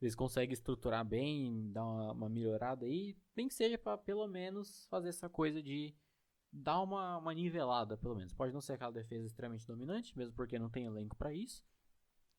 Eles conseguem estruturar bem, dar uma melhorada aí, nem que seja para pelo menos fazer essa coisa de dar uma nivelada, pelo menos. Pode não ser aquela defesa extremamente dominante, mesmo porque não tem elenco para isso,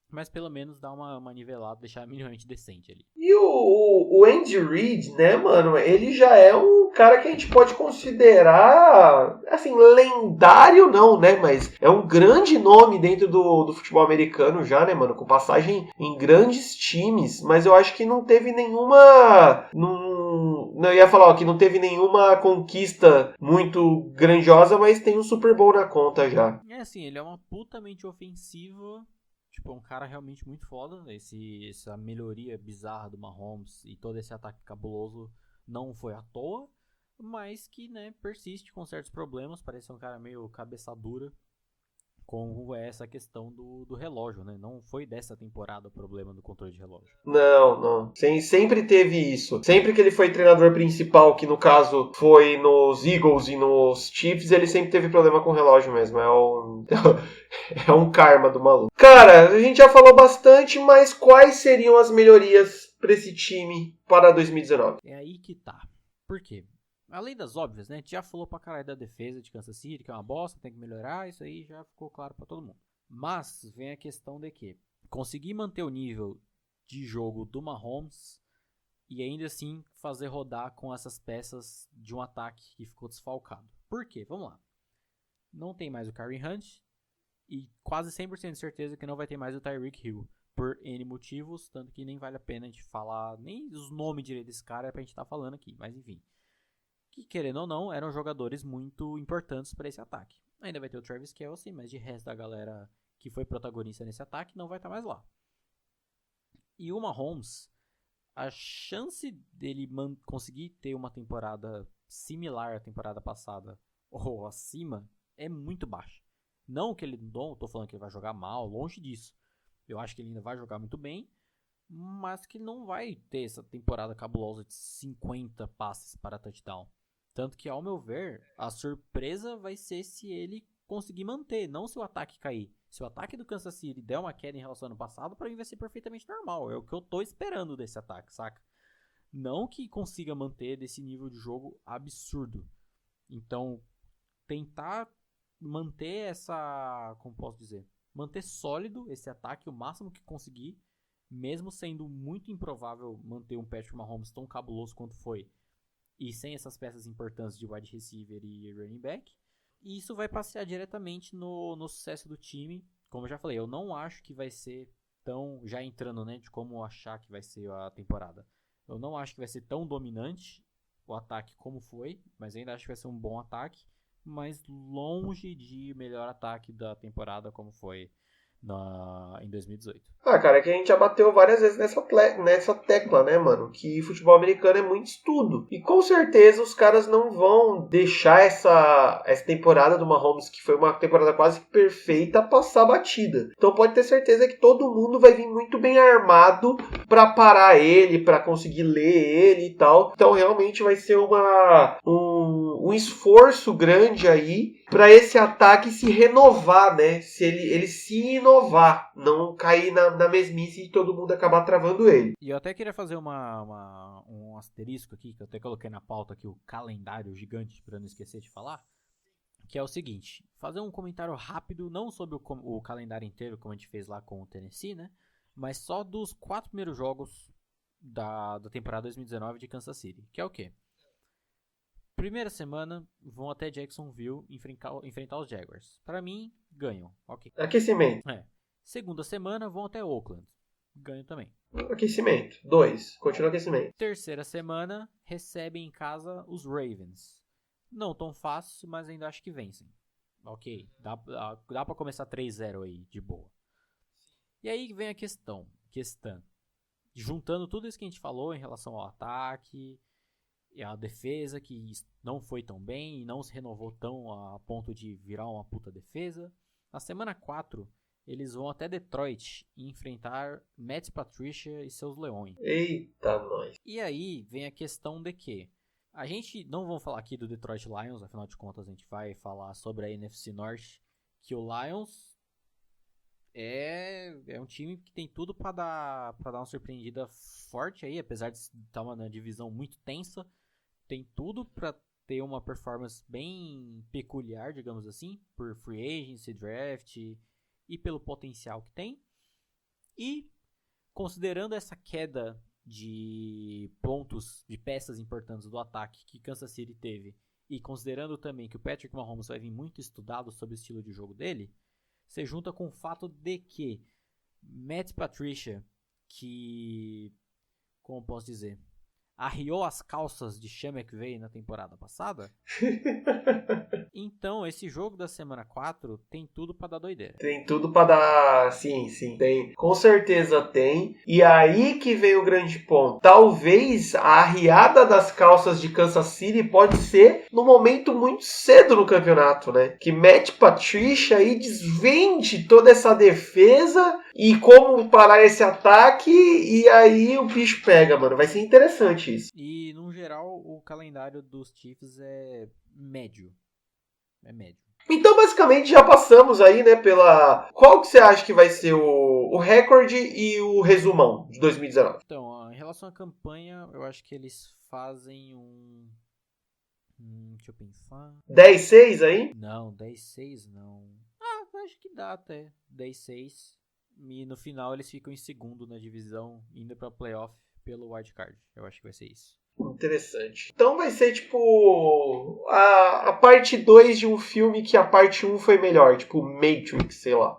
mas pelo menos dar uma nivelada, deixar minimamente decente ali. E o Andy Reid, né, mano, ele já é um cara que a gente pode considerar, assim, lendário não, né, mas é um grande nome dentro do futebol americano já, né, mano, com passagem em grandes times, mas eu acho que não teve nenhuma... Não, eu ia falar que não teve nenhuma conquista muito grandiosa, mas tem um Super Bowl na conta já. É assim, ele é uma putamente ofensiva. Tipo, é um cara realmente muito foda. Essa melhoria bizarra do Mahomes e todo esse ataque cabuloso não foi à toa. Mas que, né, persiste com certos problemas. Parece um cara meio cabeça dura. Como é essa questão do relógio, né? Não foi dessa temporada o problema do controle de relógio. Não. Sempre teve isso. Sempre que ele foi treinador principal, que no caso foi nos Eagles e nos Chiefs, ele sempre teve problema com o relógio mesmo. É um karma do maluco. Cara, a gente já falou bastante, mas quais seriam as melhorias para esse time para 2019? É aí que tá. Por quê? Além das óbvias, né? A gente já falou pra caralho da defesa de Kansas City, que é uma bosta, tem que melhorar, isso aí já ficou claro pra todo mundo. Mas vem a questão de que conseguir manter o nível de jogo do Mahomes e ainda assim fazer rodar com essas peças de um ataque que ficou desfalcado. Por quê? Vamos lá. Não tem mais o Kareem Hunt e quase 100% de certeza que não vai ter mais o Tyreek Hill. Por N motivos, tanto que nem vale a pena a gente falar nem os nomes direito desse cara pra gente estar falando aqui, mas enfim. Que, querendo ou não, eram jogadores muito importantes para esse ataque. Ainda vai ter o Travis Kelce, mas de resto da galera que foi protagonista nesse ataque não vai estar mais lá. E o Mahomes, a chance dele conseguir ter uma temporada similar à temporada passada ou acima é muito baixa. Não que ele não tô falando que ele vai jogar mal, longe disso. Eu acho que ele ainda vai jogar muito bem, mas que não vai ter essa temporada cabulosa de 50 passes para touchdown. Tanto que, ao meu ver, a surpresa vai ser se ele conseguir manter, não se o ataque cair. Se o ataque do Kansas City der uma queda em relação ao ano passado, pra mim vai ser perfeitamente normal. É o que eu tô esperando desse ataque, saca? Não que consiga manter desse nível de jogo absurdo. Então, tentar manter essa... Como posso dizer? Manter sólido esse ataque o máximo que conseguir, mesmo sendo muito improvável manter um Patrick Mahomes tão cabuloso quanto foi, e sem essas peças importantes de wide receiver e running back. E isso vai passear diretamente no sucesso do time. Como eu já falei, eu não acho que vai ser tão... Já entrando, né, de como achar que vai ser a temporada. Eu não acho que vai ser tão dominante o ataque como foi, mas ainda acho que vai ser um bom ataque, mas longe de melhor ataque da temporada como foi em 2018. Cara, é que a gente já bateu várias vezes nessa tecla, né, mano? Que futebol americano é muito estudo. E com certeza os caras não vão deixar essa temporada do Mahomes, que foi uma temporada quase perfeita, passar batida. Então pode ter certeza que todo mundo vai vir muito bem armado pra parar ele, pra conseguir ler ele e tal. Então realmente vai ser um esforço grande aí pra esse ataque se renovar, né? Se ele se inovar, não cair na mesmice e todo mundo acabar travando ele. E eu até queria fazer um asterisco aqui, que eu até coloquei na pauta aqui, o calendário gigante, para não esquecer de falar, que é o seguinte, fazer um comentário rápido, não sobre o calendário inteiro, como a gente fez lá com o Tennessee, né? Mas só dos 4 primeiros jogos da temporada 2019 de Kansas City, que é o quê? Primeira semana, vão até Jacksonville enfrentar os Jaguars. Para mim, ganham, ok. Aquecimento. Segunda semana, vão até Oakland. Ganho também. Aquecimento. 2. Continua aquecimento. Terceira semana, recebem em casa os Ravens. Não tão fácil, mas ainda acho que vencem. Ok, dá pra começar 3-0 aí, de boa. E aí vem a questão. Juntando tudo isso que a gente falou em relação ao ataque, e a defesa que não foi tão bem e não se renovou tão a ponto de virar uma puta defesa. Na semana 4, eles vão até Detroit e enfrentar Matt Patricia e seus leões. Eita, nós. E aí vem a questão de que a gente não vamos falar aqui do Detroit Lions, afinal de contas a gente vai falar sobre a NFC Norte, que o Lions é um time que tem tudo para dar uma surpreendida forte aí, apesar de estar uma divisão muito tensa, tem tudo para ter uma performance bem peculiar, digamos assim, por free agency, draft e pelo potencial que tem. E considerando essa queda de pontos, de peças importantes do ataque que Kansas City teve, e considerando também que o Patrick Mahomes vai vir muito estudado sobre o estilo de jogo dele, você junta com o fato de que Matt Patricia, que, como posso dizer, arriou as calças de Sean McVay na temporada passada. Então, esse jogo da semana 4 tem tudo pra dar doideira. Tem tudo pra dar... Sim, tem. Com certeza tem. E aí que vem o grande ponto. Talvez a arriada das calças de Kansas City pode ser no momento muito cedo no campeonato, né? Que Matt Patricia aí desvende toda essa defesa e como parar esse ataque, e aí o bicho pega, mano. Vai ser interessante isso. E, no geral, o calendário dos Chiefs é médio. Então, basicamente, já passamos aí, né, pela... Qual que você acha que vai ser o recorde e o resumão de 2019? Então, em relação à campanha, eu acho que eles fazem deixa eu pensar. 10-6 aí? Não, 10-6 não. Eu acho que dá até 10-6. E no final eles ficam em segundo na divisão, indo pra playoff pelo wildcard. Eu acho que vai ser isso. Interessante. Então vai ser tipo a parte 2 de um filme que a parte 1 foi melhor, tipo Matrix, sei lá.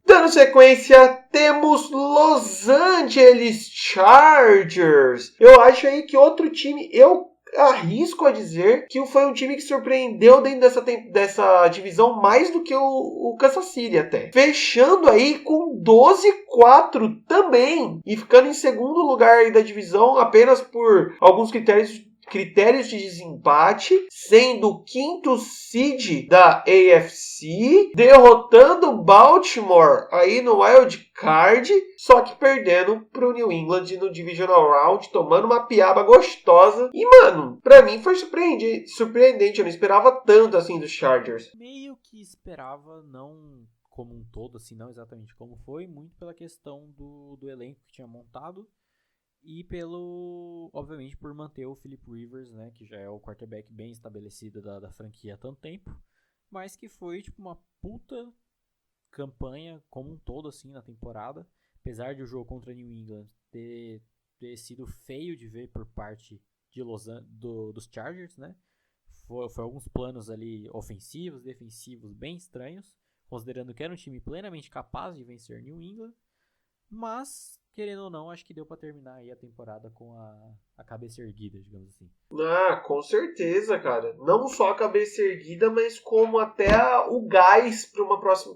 Dando sequência, temos Los Angeles Chargers. Eu acho aí que outro time, eu arrisco a dizer que foi um time que surpreendeu dentro dessa divisão mais do que o Kansas City até. Fechando aí com 12-4 também. E ficando em segundo lugar aí da divisão apenas por alguns critérios de desempate, sendo o quinto seed da AFC, derrotando Baltimore aí no Wild Card, só que perdendo pro New England no Divisional Round, tomando uma piaba gostosa. E, mano, pra mim foi surpreendente, eu não esperava tanto assim dos Chargers. Meio que esperava, não como um todo, assim, não exatamente como foi, muito pela questão do elenco que tinha montado. E obviamente, por manter o Philip Rivers, né, que já é o quarterback bem estabelecido da franquia há tanto tempo, mas que foi tipo uma puta campanha como um todo assim na temporada, apesar de o jogo contra New England ter sido feio de ver por parte de dos Chargers, né? Foi alguns planos ali ofensivos, defensivos bem estranhos, considerando que era um time plenamente capaz de vencer New England, mas, querendo ou não, acho que deu pra terminar aí a temporada com a cabeça erguida, digamos assim. Ah, com certeza, cara. Não só a cabeça erguida, mas como até o gás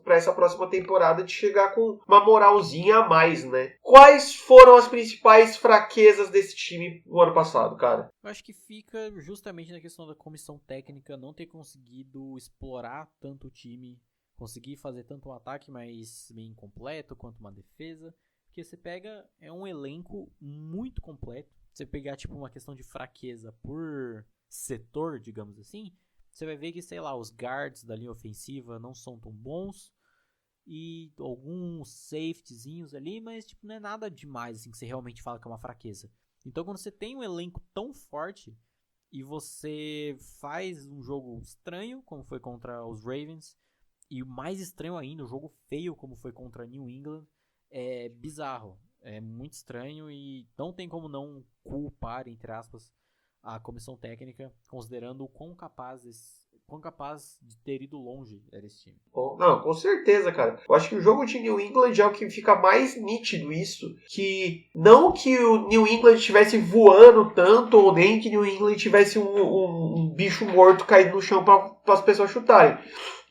para essa próxima temporada de chegar com uma moralzinha a mais, né? Quais foram as principais fraquezas desse time no ano passado, cara? Eu acho que fica justamente na questão da comissão técnica não ter conseguido explorar tanto o time, conseguir fazer tanto um ataque mais bem completo quanto uma defesa. Porque você pega, é um elenco muito completo. Você pegar tipo uma questão de fraqueza por setor, digamos assim, você vai ver que, sei lá, os guards da linha ofensiva não são tão bons e alguns safetyzinhos ali, mas tipo não é nada demais assim que você realmente fala que é uma fraqueza. Então quando você tem um elenco tão forte e você faz um jogo estranho, como foi contra os Ravens, e o mais estranho ainda, um jogo feio como foi contra New England, é bizarro, é muito estranho e não tem como não culpar, entre aspas, a comissão técnica, considerando o quão capaz de ter ido longe era esse time. Não, com certeza, cara. Eu acho que o jogo de New England é o que fica mais nítido isso, que não que o New England estivesse voando tanto, ou nem que New England tivesse um bicho morto caído no chão para as pessoas chutarem.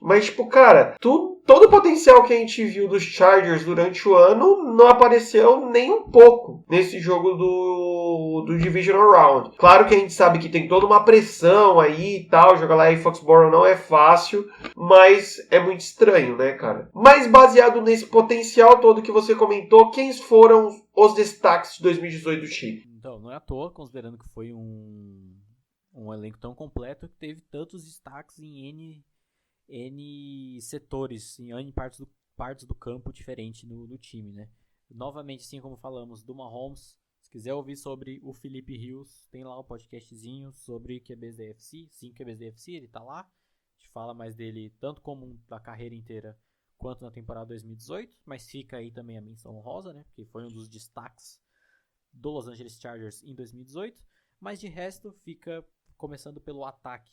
Mas, tipo, cara, todo o potencial que a gente viu dos Chargers durante o ano não apareceu nem um pouco nesse jogo do Divisional Round. Claro que a gente sabe que tem toda uma pressão aí e tal, jogar lá em Foxborough não é fácil, mas é muito estranho, né, cara? Mas baseado nesse potencial todo que você comentou, quem foram os destaques de 2018 do time? Então, não é à toa, considerando que foi um elenco tão completo que teve tantos destaques em N setores, em N partes do campo diferente no time, né? Novamente, assim como falamos do Mahomes, se quiser ouvir sobre o Felipe Rios, tem lá um podcastzinho sobre QBs da AFC, 5 QBs da AFC, ele tá lá. A gente fala mais dele tanto como da carreira inteira quanto na temporada 2018, mas fica aí também a menção honrosa, né? Porque foi um dos destaques do Los Angeles Chargers em 2018, mas de resto fica começando pelo ataque.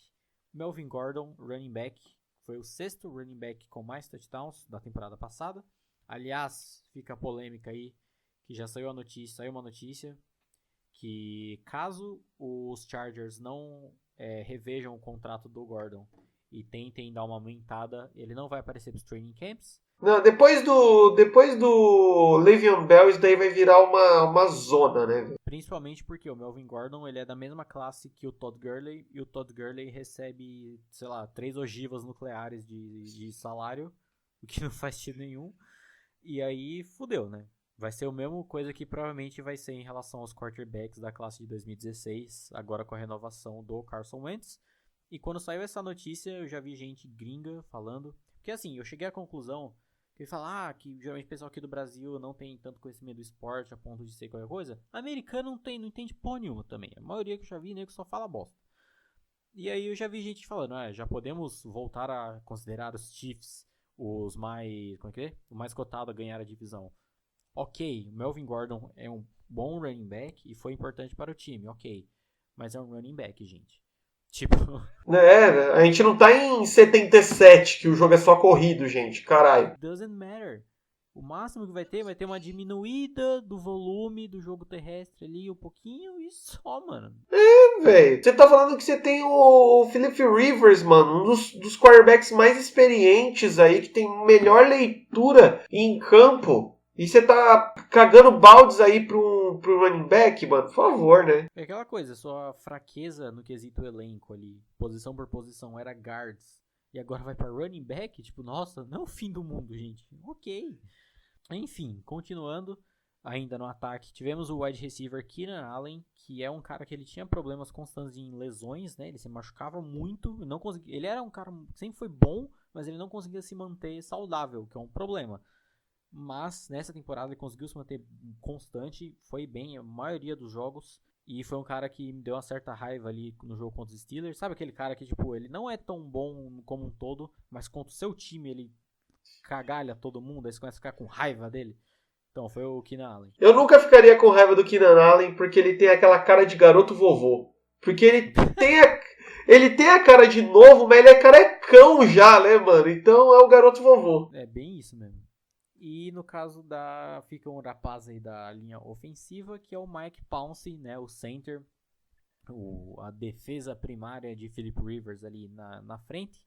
Melvin Gordon, running back, foi o 6º running back com mais touchdowns da temporada passada. Aliás, fica a polêmica aí, que já saiu uma notícia, que caso os Chargers não revejam o contrato do Gordon e tentem dar uma aumentada, ele não vai aparecer para os training camps. Não, depois do Le'Veon Bell, isso daí vai virar uma zona, né? Principalmente porque o Melvin Gordon ele é da mesma classe que o Todd Gurley, e o Todd Gurley recebe, sei lá, 3 ogivas nucleares de salário, o que não faz sentido nenhum. E aí fudeu, né? Vai ser a mesma coisa que provavelmente vai ser em relação aos quarterbacks da classe de 2016, agora com a renovação do Carson Wentz. E quando saiu essa notícia, eu já vi gente gringa falando. Porque assim, eu cheguei à conclusão que ele fala que geralmente o pessoal aqui do Brasil não tem tanto conhecimento do esporte a ponto de ser qualquer coisa. Americano não entende porra nenhuma também. A maioria que eu já vi, nego só fala bosta. E aí eu já vi gente falando, já podemos voltar a considerar os Chiefs o mais cotado a ganhar a divisão. Ok, o Melvin Gordon é um bom running back e foi importante para o time, ok. Mas é um running back, gente. Tipo... a gente não tá em 77, que o jogo é só corrido, gente. Caralho. Doesn't matter. O máximo que vai ter uma diminuída do volume do jogo terrestre ali, um pouquinho, e só, mano. Velho. Você tá falando que você tem o Philip Rivers, mano, um dos quarterbacks mais experientes aí, que tem melhor leitura em campo. E você tá cagando baldes aí pro running back, mano? Por favor, né? É aquela coisa, sua fraqueza no quesito elenco ali, posição por posição, era guards. E agora vai pra running back? Tipo, nossa, não é o fim do mundo, gente. Ok. Enfim, continuando, ainda no ataque, tivemos o wide receiver Keenan Allen, que é um cara que ele tinha problemas constantes em lesões, né? Ele se machucava muito, não conseguia. Ele era um cara que sempre foi bom, mas ele não conseguia se manter saudável, que é um problema. Mas nessa temporada ele conseguiu se manter constante, foi bem a maioria dos jogos. E foi um cara que me deu uma certa raiva ali no jogo contra os Steelers. Sabe aquele cara que, tipo, ele não é tão bom como um todo, mas contra o seu time ele cagalha todo mundo, aí você começa a ficar com raiva dele. Então, foi o Keenan Allen. Eu nunca ficaria com raiva do Keenan Allen porque ele tem aquela cara de garoto vovô. Porque ele tem a cara de novo, mas ele é molecão já, né, mano? Então é o garoto vovô. É bem isso mesmo. E no caso fica um rapaz aí da linha ofensiva, que é o Mike Pouncey, né, o center, a defesa primária de Philip Rivers ali na frente.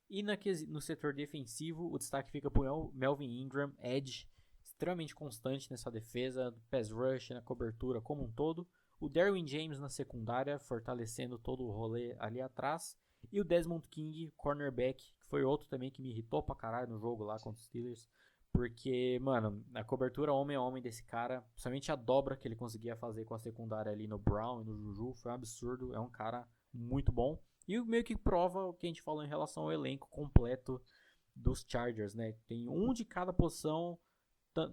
E no setor defensivo, o destaque fica para o Melvin Ingram, edge, extremamente constante nessa defesa, pass rush, na cobertura como um todo. O Derwin James na secundária, fortalecendo todo o rolê ali atrás. E o Desmond King, cornerback, que foi outro também que me irritou pra caralho no jogo lá contra os Steelers. Porque, mano, a cobertura homem a homem desse cara, principalmente a dobra que ele conseguia fazer com a secundária ali no Brown e no Juju, foi um absurdo. É um cara muito bom. E meio que prova o que a gente falou em relação ao elenco completo dos Chargers, né? Tem um de cada posição,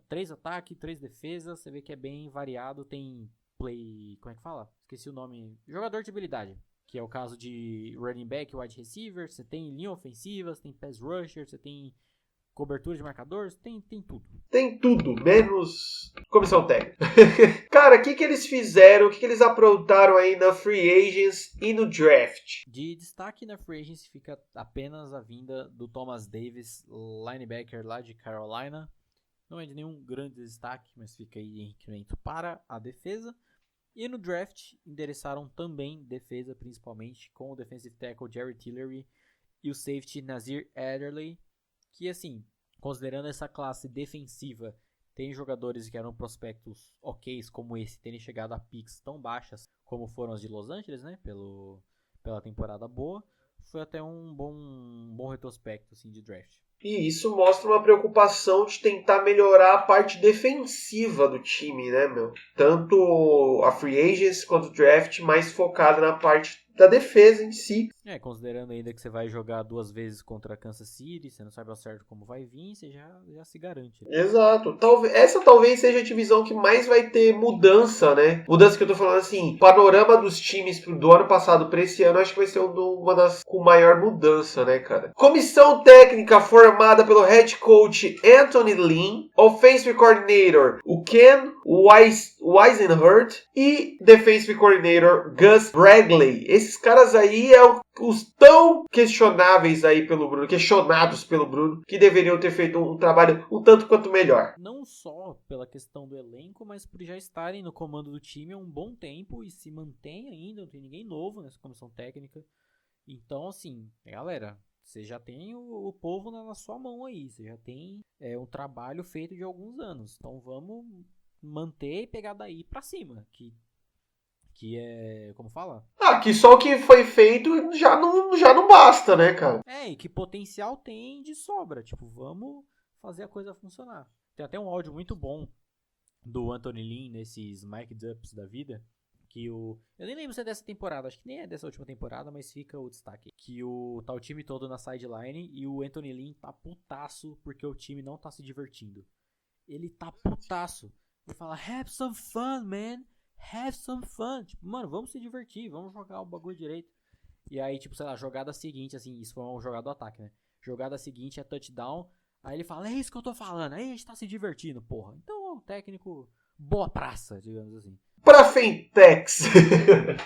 3 ataques, 3 defesas. Você vê que é bem variado. Tem como é que fala? Esqueci o nome. Jogador de habilidade. Que é o caso de running back, wide receiver. Você tem linha ofensiva, você tem pass rusher, você tem cobertura de marcadores, tem tudo. Tem tudo, menos comissão técnica. Cara, o que eles fizeram, o que eles aprontaram aí na Free Agents e no Draft? De destaque na Free Agents fica apenas a vinda do Thomas Davis, linebacker lá de Carolina. Não é de nenhum grande destaque, mas fica aí em incremento para a defesa. E no draft, endereçaram também defesa, principalmente com o defensive tackle Jerry Tillery e o safety Nazir Adderley, que assim, considerando essa classe defensiva, tem jogadores que eram prospectos ok's como esse, terem chegado a picks tão baixas como foram as de Los Angeles, né, pela temporada boa, foi até um bom retrospecto assim, de draft. E isso mostra uma preocupação de tentar melhorar a parte defensiva do time, né, meu? Tanto a Free Agents quanto o Draft mais focada na parte da defesa em si. Considerando ainda que você vai jogar 2 vezes contra a Kansas City, você não sabe ao certo como vai vir, você já se garante. Exato. Essa talvez seja a divisão que mais vai ter mudança, né? Mudança que eu tô falando assim, panorama dos times do ano passado para esse ano, acho que vai ser uma das com maior mudança, né, cara? Comissão técnica formada pelo head coach Anthony Lynn, offensive coordinator o Ken Whisenhunt e defensive coordinator Gus Bradley. Esses caras aí os tão questionados pelo Bruno, que deveriam ter feito um trabalho um tanto quanto melhor. Não só pela questão do elenco, mas por já estarem no comando do time há um bom tempo e se mantém ainda, não tem ninguém novo nessa comissão técnica. Então, assim, galera, você já tem o povo na sua mão aí, você já tem um trabalho feito de alguns anos. Então vamos manter e pegar daí pra cima, que é, como fala? Que só o que foi feito já não basta, né, cara? E que potencial tem de sobra. Tipo, vamos fazer a coisa funcionar. Tem até um áudio muito bom do Anthony Lynn nesses Mic'd Ups da vida. Eu nem lembro se é dessa temporada, acho que nem é dessa última temporada, mas fica o destaque. Que tá o time todo na sideline e o Anthony Lynn tá putaço porque o time não tá se divertindo. Ele tá putaço. Ele fala, have some fun, man. Have some fun. Tipo, mano, vamos se divertir, vamos jogar o bagulho direito. E aí, tipo, sei lá, jogada seguinte, assim, isso foi uma jogada do ataque, né? Jogada seguinte é touchdown. Aí ele fala, é isso que eu tô falando, aí a gente tá se divertindo, porra. Então, o técnico, boa praça, digamos assim. Pra Fentex.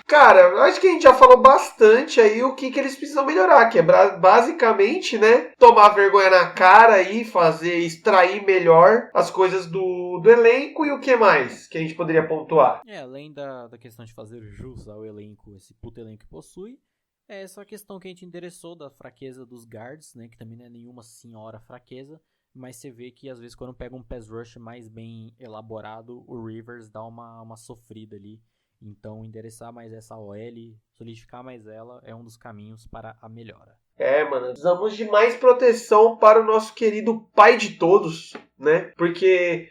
Cara, acho que a gente já falou bastante aí o que eles precisam melhorar, que é basicamente, né, tomar vergonha na cara e extrair melhor as coisas do elenco. E o que mais que a gente poderia pontuar? Além da questão de fazer jus ao elenco, esse puto elenco que possui, é essa questão que a gente endereçou da fraqueza dos guards, né, que também não é nenhuma senhora fraqueza, mas você vê que às vezes quando pega um pass rush mais bem elaborado, o Rivers dá uma sofrida ali. Então endereçar mais essa OL, solidificar mais ela, é um dos caminhos para a melhora. Mano, precisamos de mais proteção para o nosso querido pai de todos, né? Porque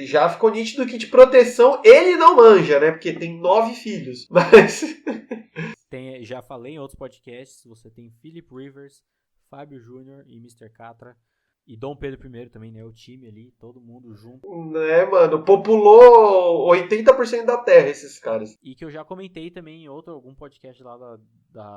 já ficou nítido que de proteção ele não manja, né? Porque tem 9 filhos, mas... Já falei em outros podcasts, você tem Philip Rivers, Fábio Júnior e Mr. Catra. E Dom Pedro I também, né? O time ali, todo mundo junto. Mano, populou 80% da terra esses caras. E que eu já comentei também em algum podcast lá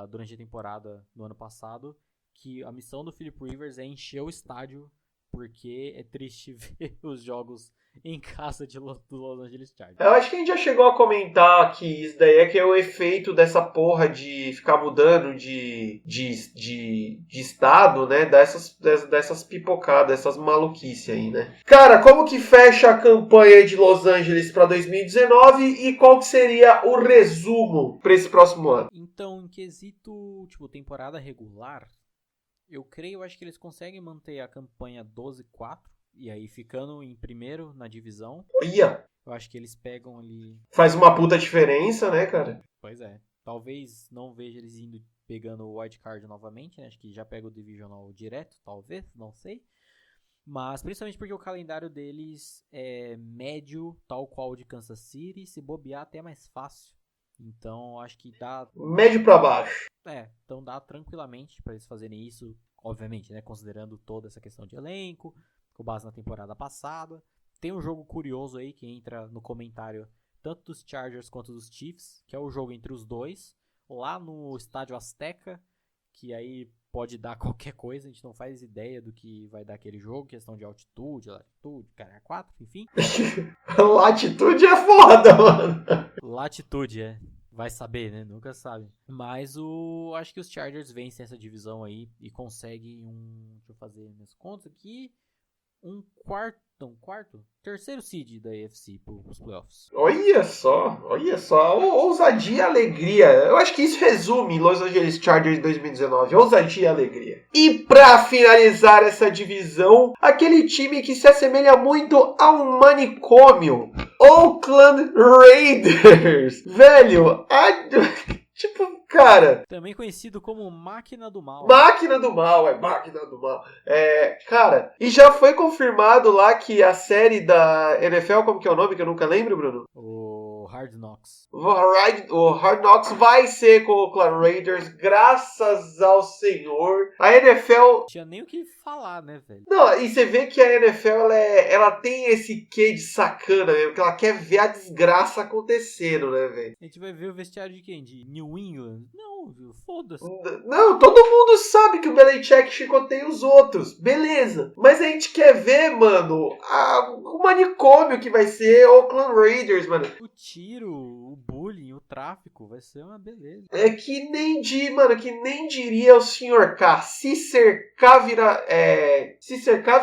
durante a temporada do ano passado, que a missão do Philip Rivers é encher o estádio, porque é triste ver os jogos em casa do Los Angeles Chargers. Eu acho que a gente já chegou a comentar que isso daí é que é o efeito dessa porra de ficar mudando de estado, né? Dessas pipocadas, dessas maluquices aí, né? Cara, como que fecha a campanha de Los Angeles para 2019 e qual que seria o resumo para esse próximo ano? Então, em quesito, tipo, temporada regular, eu acho que eles conseguem manter a campanha 12-4. E aí, ficando em primeiro na divisão, Ia! eu acho que eles pegam ali... Faz uma puta diferença, né, cara? Pois é. Talvez não veja eles pegando o wildcard novamente, né? Acho que já pega o divisional direto, talvez, não sei. Mas principalmente porque o calendário deles é médio, tal qual o de Kansas City, se bobear até é mais fácil. Então, acho que dá... Médio pra baixo. Então dá tranquilamente pra eles fazerem isso, obviamente, né? Considerando toda essa questão de elenco, com base na temporada passada. Tem um jogo curioso aí que entra no comentário tanto dos Chargers quanto dos Chiefs, que é o jogo entre os dois, lá no Estádio Azteca, que aí pode dar qualquer coisa, a gente não faz ideia do que vai dar aquele jogo, questão de altitude, latitude, cara, 4, enfim. Latitude é foda, mano. Latitude, vai saber, né? Nunca sabe. Mas acho que os Chargers vencem essa divisão aí e conseguem deixa eu fazer minhas contas aqui, terceiro seed da AFC pros playoffs. Olha só, ousadia e alegria. Eu acho que isso resume Los Angeles Chargers 2019, ousadia e alegria. E pra finalizar essa divisão, aquele time que se assemelha muito a um manicômio, Oakland Raiders. Velho, tipo, cara... Também conhecido como Máquina do Mal. Máquina do Mal. Cara, e já foi confirmado lá que a série da NFL, como que é o nome que eu nunca lembro, Bruno? O Hard Knocks. O Hard Knocks vai ser com o Oakland Raiders, graças ao Senhor. A NFL... Não tinha nem o que falar, né, velho? Não, e você vê que a NFL, ela tem esse quê de sacana mesmo, que ela quer ver a desgraça acontecendo, né, velho? A gente vai ver o vestiário de quem? De New England? Não, foda-se. Não, todo mundo sabe que o Belichick chicoteia os outros, beleza. Mas a gente quer ver, mano, o manicômio que vai ser Oakland Raiders, mano. O tiro, o bullying, o tráfico, vai ser uma beleza. É que nem diria o Sr. K, se cercar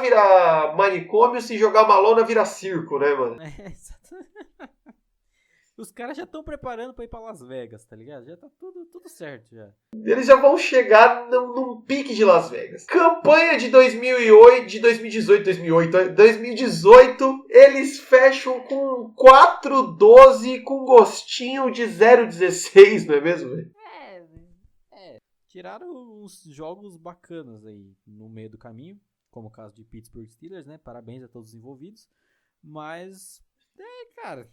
vira manicômio, se jogar uma lona vira circo, né, mano? Exato. Os caras já estão preparando pra ir pra Las Vegas, tá ligado? Já tá tudo certo já. Eles já vão chegar num pique de Las Vegas. Campanha de 2018, eles fecham com 4-12 com gostinho de 0-16, não é mesmo, velho? Tiraram uns jogos bacanas aí no meio do caminho, como o caso de Pittsburgh Steelers, né? Parabéns a todos os envolvidos. Mas, cara...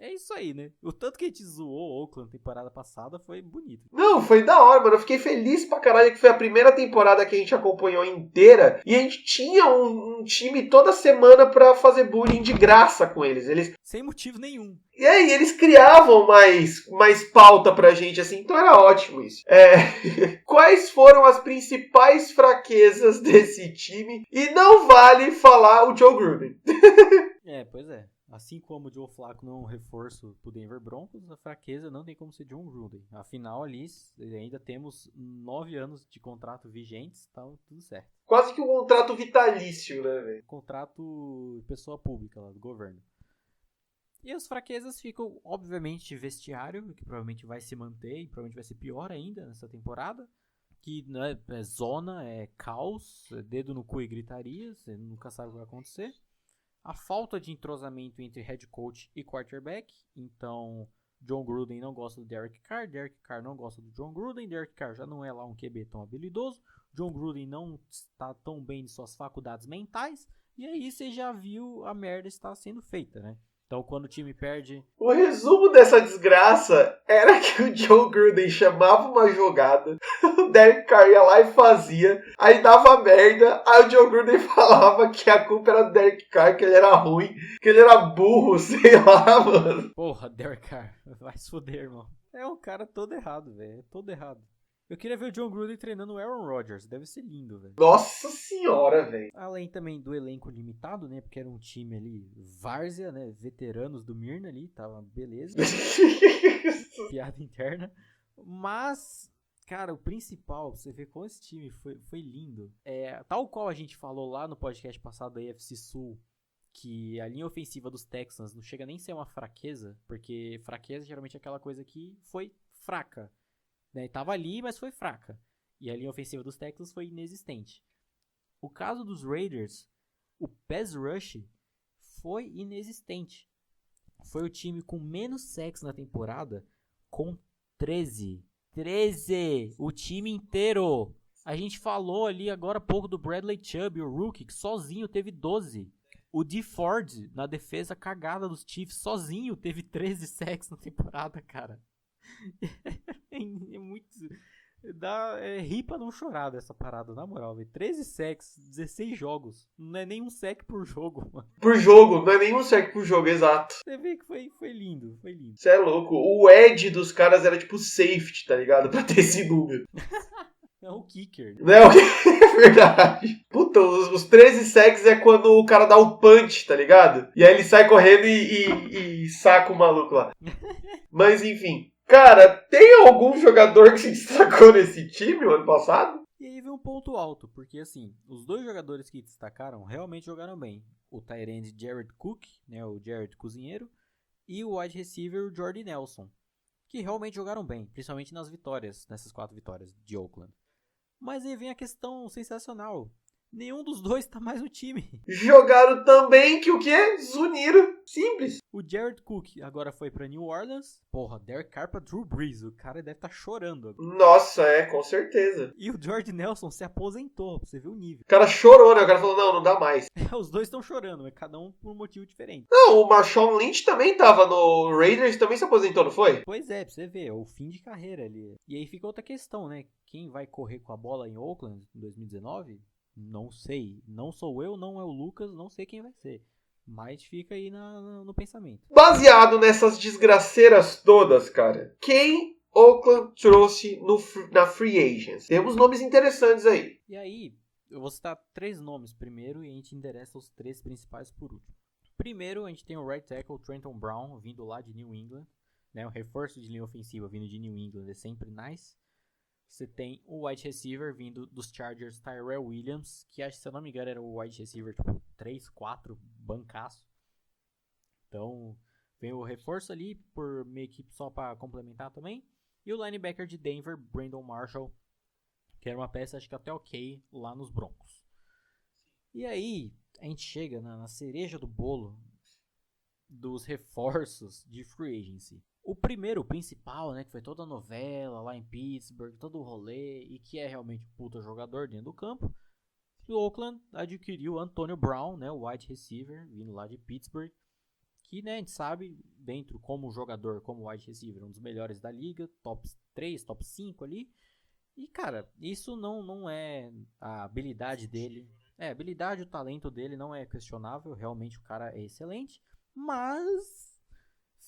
É isso aí, né? O tanto que a gente zoou o Oakland temporada passada foi bonito. Não, foi da hora, mano. Eu fiquei feliz pra caralho que foi a primeira temporada que a gente acompanhou inteira. E a gente tinha um time toda semana pra fazer bullying de graça com eles. Sem motivo nenhum. E aí, eles criavam mais pauta pra gente, assim. Então era ótimo isso. Quais foram as principais fraquezas desse time? E não vale falar o Joe Gruden. Pois é. Assim como o Joe Flacco não é um reforço pro Denver Broncos, a fraqueza não tem como ser John Gruden. Afinal, ali ainda temos 9 anos de contrato vigentes, então tudo certo. Quase que um contrato vitalício, né, velho? Contrato pessoa pública lá do governo. E as fraquezas ficam, obviamente, vestiário, que provavelmente vai se manter e provavelmente vai ser pior ainda nessa temporada. Que né, é zona, é caos, é dedo no cu e gritaria, você nunca sabe o que vai acontecer. A falta de entrosamento entre head coach e quarterback. Então, John Gruden não gosta do Derek Carr não gosta do John Gruden. Derek Carr já não é lá um QB tão habilidoso. John Gruden não está tão bem de suas faculdades mentais. E aí você já viu a merda estar sendo feita, né? Então, quando o time perde... O resumo dessa desgraça era que o Joe Gruden chamava uma jogada, o Derek Carr ia lá e fazia, aí dava merda, aí o Joe Gruden falava que a culpa era do Derek Carr, que ele era ruim, que ele era burro, sei lá, mano. Porra, Derek Carr, vai se foder, irmão. É um cara todo errado, velho, todo errado. Eu queria ver o John Gruden treinando o Aaron Rodgers. Deve ser lindo, velho. Nossa senhora, velho. Além também do elenco limitado, né? Porque era um time ali, várzea, né? Veteranos do Mirna ali, tava beleza. Piada interna. Mas, cara, o principal, você vê como esse time foi lindo. Tal qual a gente falou lá no podcast passado da AFC Sul, que a linha ofensiva dos Texans não chega nem a ser uma fraqueza, porque fraqueza geralmente é aquela coisa que foi fraca. Né? Tava ali, mas foi fraca. E a linha ofensiva dos Texans foi inexistente. O caso dos Raiders, o pass rush foi inexistente. Foi o time com menos sacks na temporada, com 13. 13! O time inteiro! A gente falou ali agora há pouco do Bradley Chubb, o rookie, que sozinho teve 12. O Dee Ford, na defesa cagada dos Chiefs, sozinho teve 13 sacks na temporada, cara. É muito... ri pra não chorar dessa parada, na moral, velho. 13 sacks, 16 jogos. Não é nenhum sack por jogo, mano. Por jogo, não é nenhum sack por jogo, exato. Você vê que foi lindo, foi lindo. Você é louco. O edge dos caras era tipo safety, tá ligado? Pra ter esse número. É o kicker. Não é o que é verdade. Puta, os 13 sacks é quando o cara dá o punch, tá ligado? E aí ele sai correndo e saca o maluco lá. Mas enfim. Cara, tem algum jogador que se destacou nesse time o ano passado? E aí vem um ponto alto, porque assim, os dois jogadores que destacaram realmente jogaram bem. O tight end Jared Cook, né, o Jared Cozinheiro, e o wide receiver o Jordy Nelson, que realmente jogaram bem, principalmente nas vitórias, nessas 4 vitórias de Oakland. Mas aí vem a questão sensacional. Nenhum dos dois tá mais no time. Jogaram também que o quê? Zuniram. Simples. O Jared Cook agora foi pra New Orleans. Porra, Derek Carr pra Drew Brees. O cara deve estar chorando. Nossa, com certeza. E o Jordy Nelson se aposentou, pra você ver o nível. O cara chorou, né? O cara falou, não dá mais. Os dois estão chorando, mas cada um por um motivo diferente. Não, o Marshawn Lynch também tava no Raiders, também se aposentou, não foi? Pois é, pra você ver, é o fim de carreira ali. E aí fica outra questão, né? Quem vai correr com a bola em Oakland em 2019? Não sei. Não sou eu, não é o Lucas, não sei quem vai ser. Mas fica aí no pensamento. Baseado nessas desgraceiras todas, cara, quem Oakland trouxe na Free Agents? Temos nomes interessantes aí. E aí, eu vou citar 3 nomes primeiro e a gente endereça os 3 principais por último. Primeiro, a gente tem o right tackle Trenton Brown, vindo lá de New England. Né? O reforço de linha ofensiva vindo de New England é sempre nice. Você tem o wide receiver vindo dos Chargers, Tyrell Williams, que acho que, se eu não me engano, era o wide receiver tipo 3, 4, bancaço. Então, vem o reforço ali, por meio que só para complementar também. E o linebacker de Denver, Brandon Marshall, que era uma peça, acho que até ok, lá nos Broncos. E aí, a gente chega na cereja do bolo dos reforços de free agency. O primeiro, o principal, né, que foi toda a novela lá em Pittsburgh, todo o rolê, e que é realmente um puta jogador dentro do campo, o Oakland adquiriu Antonio Brown, né, o wide receiver, vindo lá de Pittsburgh, que, né, a gente sabe, dentro como jogador, como wide receiver, um dos melhores da liga, top 3, top 5 ali. E, cara, isso não é a habilidade dele. A habilidade, o talento dele não é questionável, realmente o cara é excelente, mas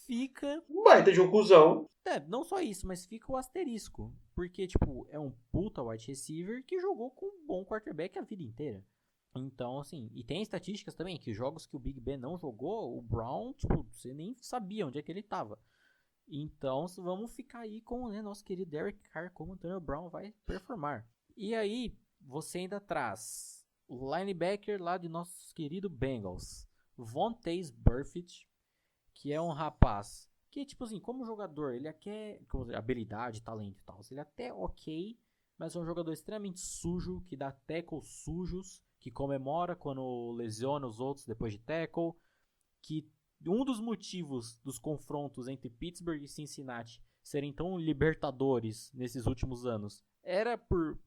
fica... Baita de um cuzão. não só isso, mas fica o asterisco. Porque, tipo, é um puta wide receiver que jogou com um bom quarterback a vida inteira. Então, assim, e tem estatísticas também, que jogos que o Big Ben não jogou, o Brown, tipo, você nem sabia onde é que ele tava. Então, vamos ficar aí com, né, nosso querido Derek Carr, como o Antonio Brown vai performar. E aí, você ainda traz o linebacker lá de nosso querido Bengals, Vontaze Burfict, que é um rapaz que, tipo assim, como jogador, ele quer habilidade, talento e tal, ele é até ok, mas é um jogador extremamente sujo, que dá tackles sujos, que comemora quando lesiona os outros depois de tackle, que um dos motivos dos confrontos entre Pittsburgh e Cincinnati serem tão libertadores nesses últimos anos era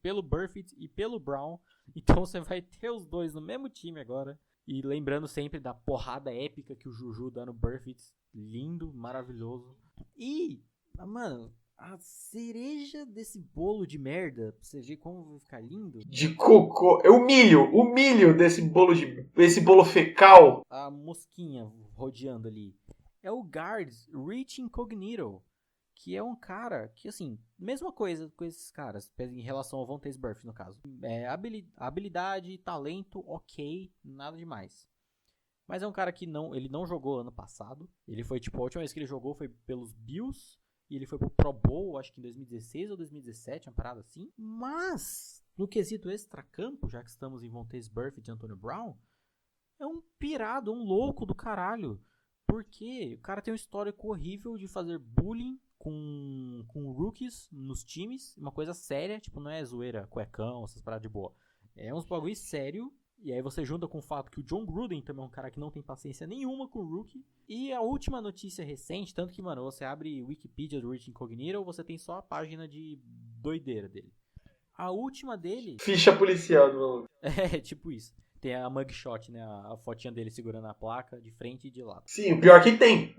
pelo Burfict e pelo Brown. Então você vai ter os dois no mesmo time agora. E lembrando sempre da porrada épica que o Juju dá no Burfict. Lindo, maravilhoso. E, mano, a cereja desse bolo de merda, pra você ver como vai ficar lindo. De cocô. É o milho desse bolo fecal. A mosquinha rodeando ali. É o guard Rich Incognito, que é um cara que, assim, mesma coisa com esses caras, em relação ao Vontaze Burfict, no caso. Habilidade, talento, ok, nada demais. Mas é um cara que ele não jogou ano passado. Ele foi, tipo, a última vez que ele jogou foi pelos Bills. E ele foi pro Pro Bowl, acho que em 2016 ou 2017, uma parada assim. Mas, no quesito extracampo, já que estamos em Vontaze Burfict e Antonio Brown, é um pirado, um louco do caralho. Porque o cara tem um histórico horrível de fazer bullying com rookies nos times. Uma coisa séria, tipo, não é zoeira, cuecão, essas paradas de boa. É uns bagulho sério. E aí você junta com o fato que o John Gruden também é um cara que não tem paciência nenhuma com o rookie. E a última notícia recente, tanto que, mano, você abre Wikipedia do Rich Incognito, você tem só a página de doideira dele. A última dele... Ficha policial do maluco. É, tipo isso. Tem a mugshot, né? A fotinha dele segurando a placa de frente e de lado. Sim, o pior que tem.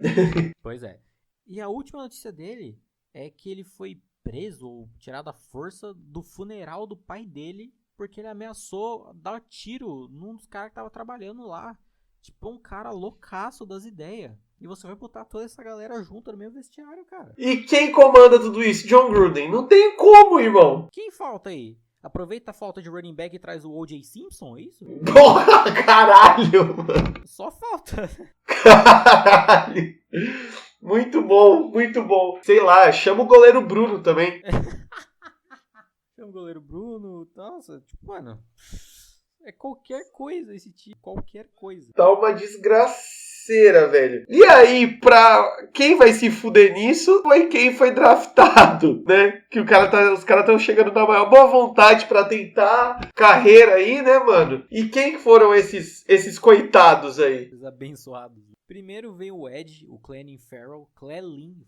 Pois é. E a última notícia dele é que ele foi preso ou tirado à força do funeral do pai dele porque ele ameaçou dar tiro num dos caras que tava trabalhando lá. Tipo, um cara loucaço das ideias. E você vai botar toda essa galera junto no mesmo vestiário, cara. E quem comanda tudo isso? John Gruden. Não tem como, irmão. Quem falta aí? Aproveita a falta de running back e traz o O.J. Simpson, é isso? Porra, caralho, mano. Só falta. Caralho. Muito bom, muito bom. Sei lá, chama o goleiro Bruno também. Chama o goleiro Bruno. Nossa, tipo, mano... É qualquer coisa esse time. Qualquer coisa. Tá uma desgraceira, velho. E aí, pra quem vai se fuder nisso foi quem foi draftado, né? Que os caras estão chegando na maior boa vontade pra tentar carreira aí, né, mano? E quem foram esses coitados aí? Os abençoados. Primeiro veio o Edge, o Clelin Ferrell. Clelin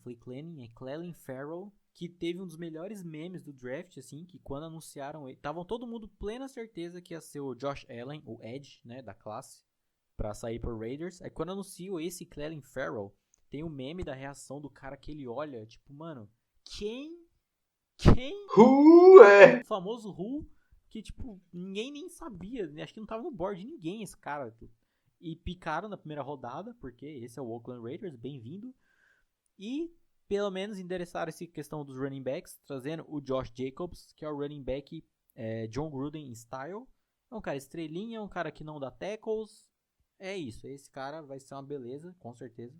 Ferrell. Que teve um dos melhores memes do draft, assim, que quando anunciaram ele, estavam todo mundo plena certeza que ia ser o Josh Allen, o Edge, né, da classe, pra sair pro Raiders. Aí quando anunciou esse Clelin Ferrell, tem o meme da reação do cara que ele olha, tipo, mano, quem? Who é? O famoso Who, que, tipo, ninguém nem sabia, acho que não tava no board de ninguém esse cara. E picaram na primeira rodada, porque esse é o Oakland Raiders, bem-vindo. E... pelo menos endereçaram essa questão dos running backs, trazendo o Josh Jacobs, que é o running back John Gruden style. É um cara estrelinha, um cara que não dá tackles. É isso, esse cara vai ser uma beleza, com certeza.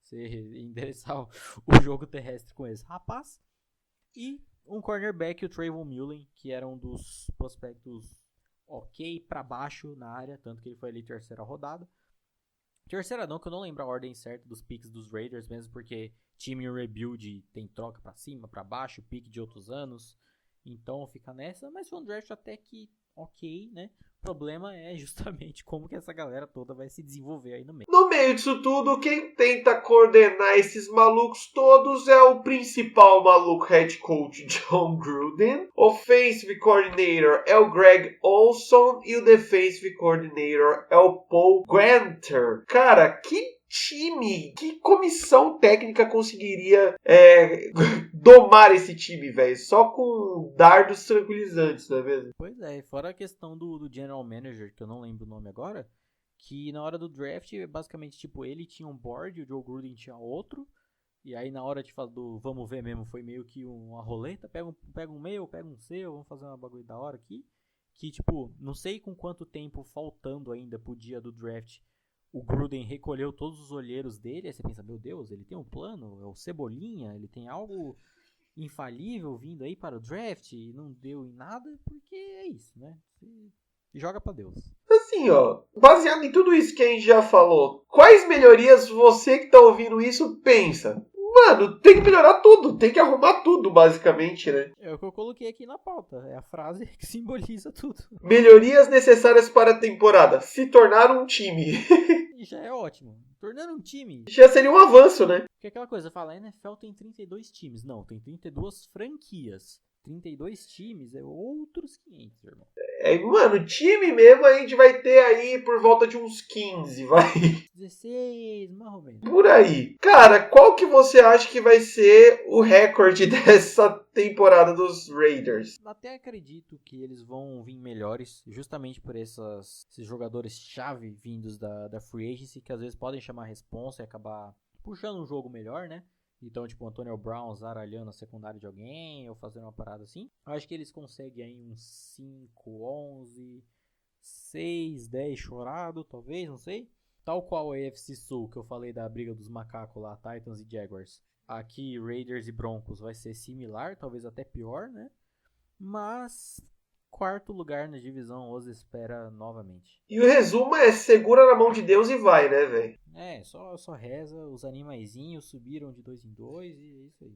Você endereçar o jogo terrestre com esse rapaz. E um cornerback, o Trayvon Mullen, que era um dos prospectos ok pra baixo na área, tanto que ele foi ali terceira rodada. Terceira não, que eu não lembro a ordem certa dos picks dos Raiders, mesmo porque time em rebuild tem troca pra cima, pra baixo, pique de outros anos. Então fica nessa, mas foi um draft até que ok, né? O problema é justamente como que essa galera toda vai se desenvolver aí no meio. No meio disso tudo, quem tenta coordenar esses malucos todos é o principal maluco head coach John Gruden. Offensive coordinator é o Greg Olson e o defensive coordinator é o Paul Guenther. Cara, que time, que comissão técnica conseguiria domar esse time, velho? Só com dardos tranquilizantes, não é mesmo? Pois é, fora a questão do general manager, que eu não lembro o nome agora, que na hora do draft, basicamente, tipo, ele tinha um board, o Joe Gruden tinha outro, e aí na hora de fazer do vamos ver mesmo, foi meio que uma roleta, pega um meu, pega um seu, vamos fazer uma bagulho da hora aqui, que tipo, não sei com quanto tempo faltando ainda pro dia do draft, o Gruden recolheu todos os olheiros dele, aí você pensa, meu Deus, ele tem um plano, é o Cebolinha, ele tem algo infalível vindo aí para o draft e não deu em nada, porque é isso, né? Você joga pra Deus. Assim, ó, baseado em tudo isso que a gente já falou, quais melhorias você que tá ouvindo isso pensa? Mano, tem que melhorar tudo, tem que arrumar tudo, basicamente, né? É o que eu coloquei aqui na pauta, é a frase que simboliza tudo. Melhorias necessárias para a temporada, se tornar um time. E já é ótimo. Tornando um time. Já seria um avanço, né? Porque aquela coisa, fala, a NFL tem 32 times. Não, tem 32 franquias. 32 times é outros 500, irmão. Mano, time mesmo a gente vai ter aí por volta de uns 15, vai. 16, mais ou menos. Por aí. Cara, qual que você acha que vai ser o recorde dessa temporada dos Raiders? Até acredito que eles vão vir melhores, justamente por esses jogadores-chave vindos da Free Agency, que às vezes podem chamar a responsa e acabar puxando um jogo melhor, né? Então, tipo, o Antonio Brown zaralhando a secundária de alguém ou fazendo uma parada assim. Eu acho que eles conseguem aí uns 5, 11, 6, 10 chorado, talvez, não sei. Tal qual a AFC Sul, que eu falei da briga dos macacos lá, Titans e Jaguars. Aqui, Raiders e Broncos vai ser similar, talvez até pior, né? Mas quarto lugar na divisão os espera novamente. E o resumo é segura na mão de Deus e vai, né, velho? É, só reza, os animaizinhos subiram de 2 em 2 e é isso aí.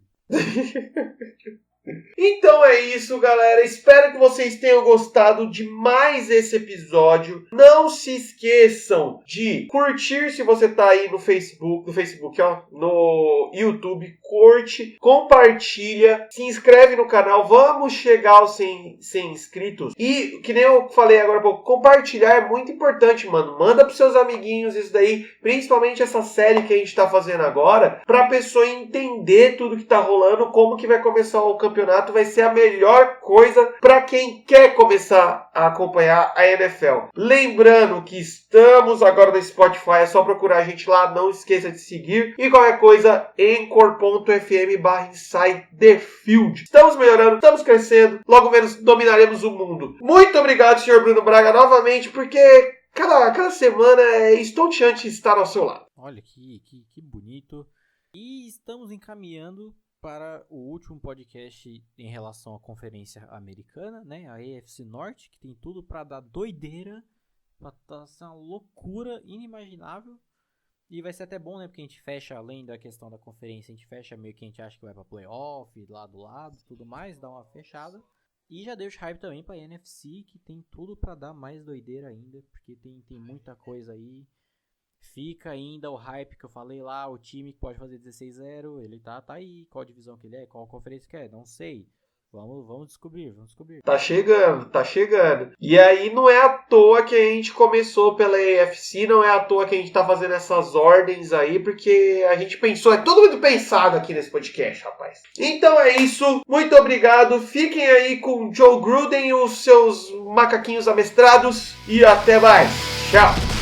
Então é isso, galera. Espero que vocês tenham gostado de mais esse episódio. Não se esqueçam de curtir se você tá aí no Facebook, ó, no YouTube. Curte, compartilha, se inscreve no canal. Vamos chegar aos 100 inscritos. E, que nem eu falei agora há pouco, compartilhar é muito importante, mano. Manda pros seus amiguinhos isso daí, principalmente essa série que a gente tá fazendo agora, pra pessoa entender tudo que tá rolando, como que vai começar o campeonato, vai ser a melhor coisa para quem quer começar a acompanhar a NFL. Lembrando que estamos agora no Spotify, é só procurar a gente lá, não esqueça de seguir. E qualquer coisa, anchor.fm/InsideTheField. Estamos melhorando, estamos crescendo, logo menos dominaremos o mundo. Muito obrigado, senhor Bruno Braga, novamente, porque cada semana é estonteante estar ao seu lado. Olha que bonito. E estamos encaminhando para o último podcast em relação à conferência americana, né? A AFC Norte, que tem tudo para dar doideira, para ser uma loucura inimaginável. E vai ser até bom, né? Porque a gente fecha, além da questão da conferência, a gente fecha meio que a gente acha que vai para playoff, lá do lado, tudo mais, dá uma fechada. E já deixo hype também para a NFC, que tem tudo para dar mais doideira ainda, porque tem muita coisa aí. Fica ainda o hype que eu falei lá, o time que pode fazer 16-0, ele tá aí, qual divisão que ele é, qual conferência que é, não sei. Vamos descobrir. Tá chegando. E aí não é à toa que a gente começou pela AFC, não é à toa que a gente tá fazendo essas ordens aí, porque a gente pensou, é tudo muito pensado aqui nesse podcast, rapaz. Então é isso, muito obrigado, fiquem aí com Joe Gruden e os seus macaquinhos amestrados, e até mais. Tchau.